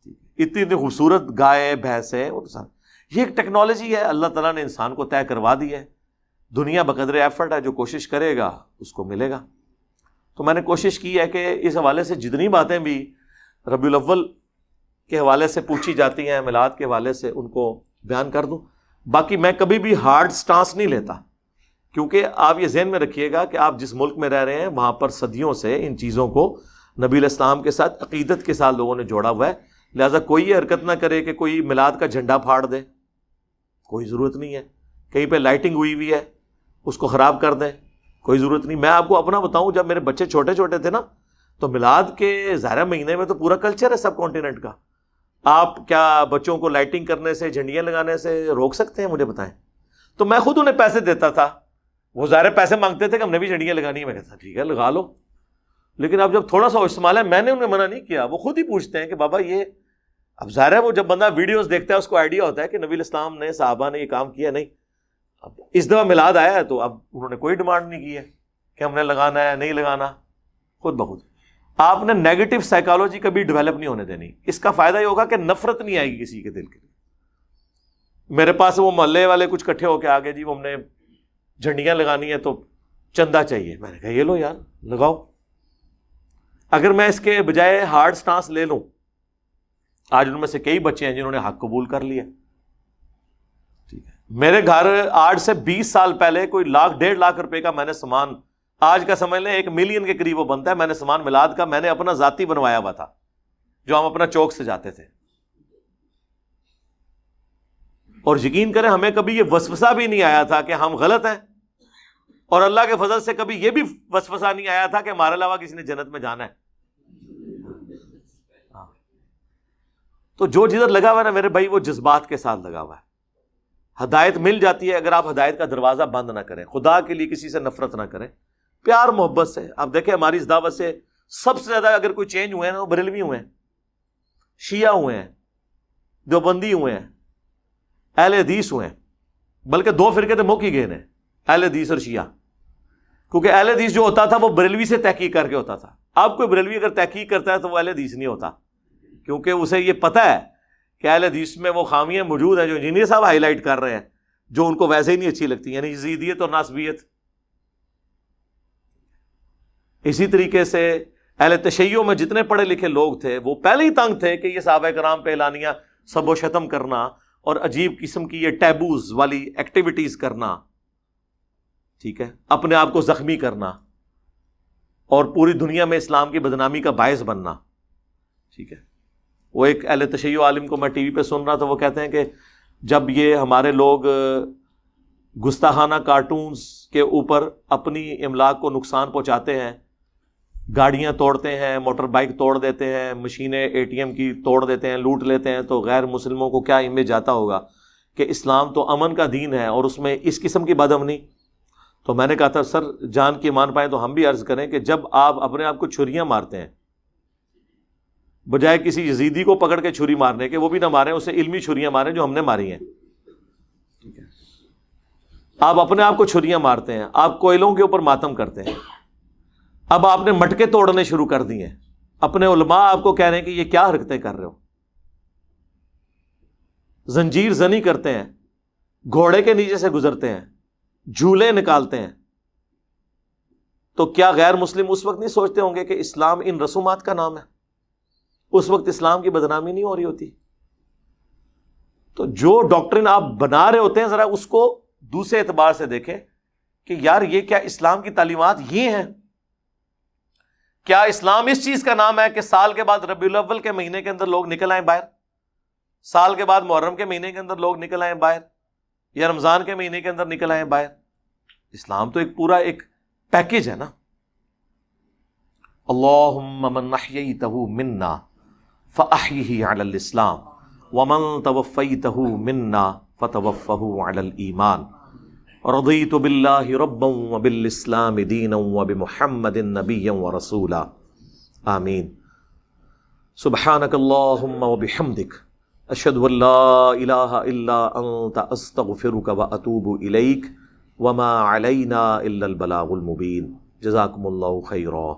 اتنی اتنی خوبصورت گائے بھینسیں، یہ ایک ٹیکنالوجی ہے اللہ تعالیٰ نے انسان کو طے کروا دی ہے۔ دنیا بقدر ایفرٹ ہے، جو کوشش کرے گا اس کو ملے گا۔ تو میں نے کوشش کی ہے کہ اس حوالے سے جتنی باتیں بھی ربیع الاول کے حوالے سے پوچھی جاتی ہیں، میلاد کے حوالے سے، ان کو بیان کر دوں۔ باقی میں کبھی بھی ہارڈ سٹانس نہیں لیتا، کیونکہ آپ یہ ذہن میں رکھیے گا کہ آپ جس ملک میں رہ رہے ہیں وہاں پر صدیوں سے ان چیزوں کو نبی علیہ السلام کے ساتھ عقیدت کے ساتھ لوگوں نے جوڑا ہوا ہے۔ لہٰذا کوئی یہ حرکت نہ کرے کہ کوئی میلاد کا جھنڈا پھاڑ دے، کوئی ضرورت نہیں ہے. کہیں پہ لائٹنگ ہوئی ہے اس کو خراب کر دیں, کوئی ضرورت نہیں. میں آپ کو اپنا بتاؤں, جب میرے بچے چھوٹے چھوٹے تھے نا تو میلاد کے ظاہرہ مہینے میں تو پورا کلچر ہے سب کانٹیننٹ کا. آپ کیا بچوں کو لائٹنگ کرنے سے, جھنڈیاں لگانے سے روک سکتے ہیں؟ مجھے بتائیں. تو میں خود انہیں پیسے دیتا تھا, وہ ظاہر پیسے مانگتے تھے کہ ہم نے بھی جھنڈیاں لگانی ہے. میں کہتا ٹھیک ہے لگا لو, لیکن اب جب تھوڑا سا استعمال ہے, میں نے انہیں منع نہیں کیا. وہ خود ہی پوچھتے ہیں کہ بابا یہ, اب ظاہر ہے وہ جب بندہ ویڈیوز دیکھتا ہے اس کو آئیڈیا ہوتا ہے کہ نبی الاسلام نے, صحابہ نے یہ کام کیا. نہیں, اب اس دفعہ میلاد آیا ہے تو اب انہوں نے کوئی ڈیمانڈ نہیں کی ہے کہ ہم نے لگانا ہے نہیں لگانا, خود بخود. آپ نے نیگیٹو سائیکالوجی کبھی ڈیولپ نہیں ہونے دینی. اس کا فائدہ یہ ہوگا کہ نفرت نہیں آئے گی کسی کے دل کے لیے. میرے پاس وہ محلے والے کچھ کٹھے ہو کے آگے, جی وہ ہم نے جھنڈیاں لگانی ہے تو چندہ چاہیے. میں نے کہا یہ لو یار لگاؤ. اگر میں اس کے بجائے ہارڈ سٹانس لے لوں, آج ان میں سے کئی بچے ہیں جنہوں نے حق قبول کر لیا. ٹھیک ہے, میرے گھر آج سے 20 سال پہلے کوئی 1.5 لاکھ روپے کا میں نے سامان, آج کا سمجھ لیں 1 ملین کے قریب وہ بنتا ہے, میں نے سامان میلاد کا میں نے اپنا ذاتی بنوایا ہوا تھا, جو ہم اپنا چوک سے جاتے تھے. اور یقین کریں ہمیں کبھی یہ وسوسہ بھی نہیں آیا تھا کہ ہم غلط ہیں, اور اللہ کے فضل سے کبھی یہ بھی وسوسہ نہیں آیا تھا کہ ہمارے علاوہ کسی نے جنت میں جانا ہے. تو جو جدھر لگا ہوا ہے نا میرے بھائی, وہ جذبات کے ساتھ لگا ہوا ہے. ہدایت مل جاتی ہے اگر آپ ہدایت کا دروازہ بند نہ کریں, خدا کے لیے کسی سے نفرت نہ کریں, پیار محبت سے. آپ دیکھیں ہماری اس دعوت سے سب سے زیادہ اگر کوئی چینج ہوئے ہیں نا, وہ بریلوی ہوئے ہیں, شیعہ ہوئے ہیں, دیوبندی ہوئے ہیں, اہل حدیث ہوئے ہیں. بلکہ 2 فرقے تو مک ہی گئے ہیں, اہل حدیث اور شیعہ. کیونکہ اہل حدیث جو ہوتا تھا وہ بریلوی سے تحقیق کر کے ہوتا تھا. اب کوئی بریلوی اگر تحقیق کرتا ہے تو وہ اہل حدیث نہیں ہوتا, کیونکہ اسے یہ پتہ ہے کہ اہل حدیث میں وہ خامیاں موجود ہیں جو انجینئر صاحب ہائی لائٹ کر رہے ہیں, جو ان کو ویسے ہی نہیں اچھی لگتی, یعنی یزیدیت اور ناسبیت. اسی طریقے سے اہل تشیع میں جتنے پڑھے لکھے لوگ تھے وہ پہلے ہی تنگ تھے کہ یہ صحابہ کرام پہ اعلانیہ سب و شتم کرنا اور عجیب قسم کی یہ ٹیبوز والی ایکٹیویٹیز کرنا, ٹھیک ہے, اپنے آپ کو زخمی کرنا اور پوری دنیا میں اسلام کی بدنامی کا باعث بننا. ٹھیک ہے, وہ ایک اہل تشیع عالم کو میں ٹی وی پہ سن رہا تھا, وہ کہتے ہیں کہ جب یہ ہمارے لوگ گستاخانہ کارٹونز کے اوپر اپنی املاک کو نقصان پہنچاتے ہیں, گاڑیاں توڑتے ہیں, موٹر بائک توڑ دیتے ہیں, مشینیں ATM کی توڑ دیتے ہیں, لوٹ لیتے ہیں, تو غیر مسلموں کو کیا امیج آتا ہوگا کہ اسلام تو امن کا دین ہے اور اس میں اس قسم کی بدامنی. تو میں نے کہا تھا سر جان کی مان پائیں تو ہم بھی عرض کریں کہ جب آپ اپنے آپ کو چھریاں مارتے ہیں, بجائے کسی یزیدی کو پکڑ کے چھری مارنے کے, وہ بھی نہ ماریں, اسے علمی چھریاں ماریں جو ہم نے ماری ہیں. ٹھیک ہے, آپ اپنے آپ کو چھریاں مارتے ہیں, آپ کوئلوں کے اوپر ماتم کرتے ہیں, اب آپ نے مٹکے توڑنے شروع کر دیے ہیں, اپنے علماء آپ کو کہہ رہے ہیں کہ یہ کیا حرکتیں کر رہے ہو, زنجیر زنی کرتے ہیں, گھوڑے کے نیچے سے گزرتے ہیں, جھولے نکالتے ہیں. تو کیا غیر مسلم اس وقت نہیں سوچتے ہوں گے کہ اسلام ان رسومات کا نام ہے؟ اس وقت اسلام کی بدنامی نہیں ہو رہی ہوتی؟ تو جو ڈاکٹرن آپ بنا رہے ہوتے ہیں ذرا اس کو دوسرے اعتبار سے دیکھیں کہ یار یہ کیا اسلام کی تعلیمات یہ ہیں؟ کیا اسلام اس چیز کا نام ہے کہ سال کے بعد ربیع الاول کے مہینے کے اندر لوگ نکل آئیں باہر, سال کے بعد محرم کے مہینے کے اندر لوگ نکل آئیں باہر, یا رمضان کے مہینے کے اندر نکل آئیں باہر؟ اسلام تو ایک پورا ایک پیکج ہے نا. اللہم من احییتہ منا فاحیہ علی الاسلام ومن توفیتہ منا فتوفہ علی الایمان. رضیت باللہ ربا وبالاسلام دینا وبمحمد نبیا ورسولا. آمین. سبحانک اللہم وبحمدک اشہد ان لا الہ الا انت استغفرک واتوب الیک وما علینا الا البلاغ المبین. جزاکم اللہ خیرا.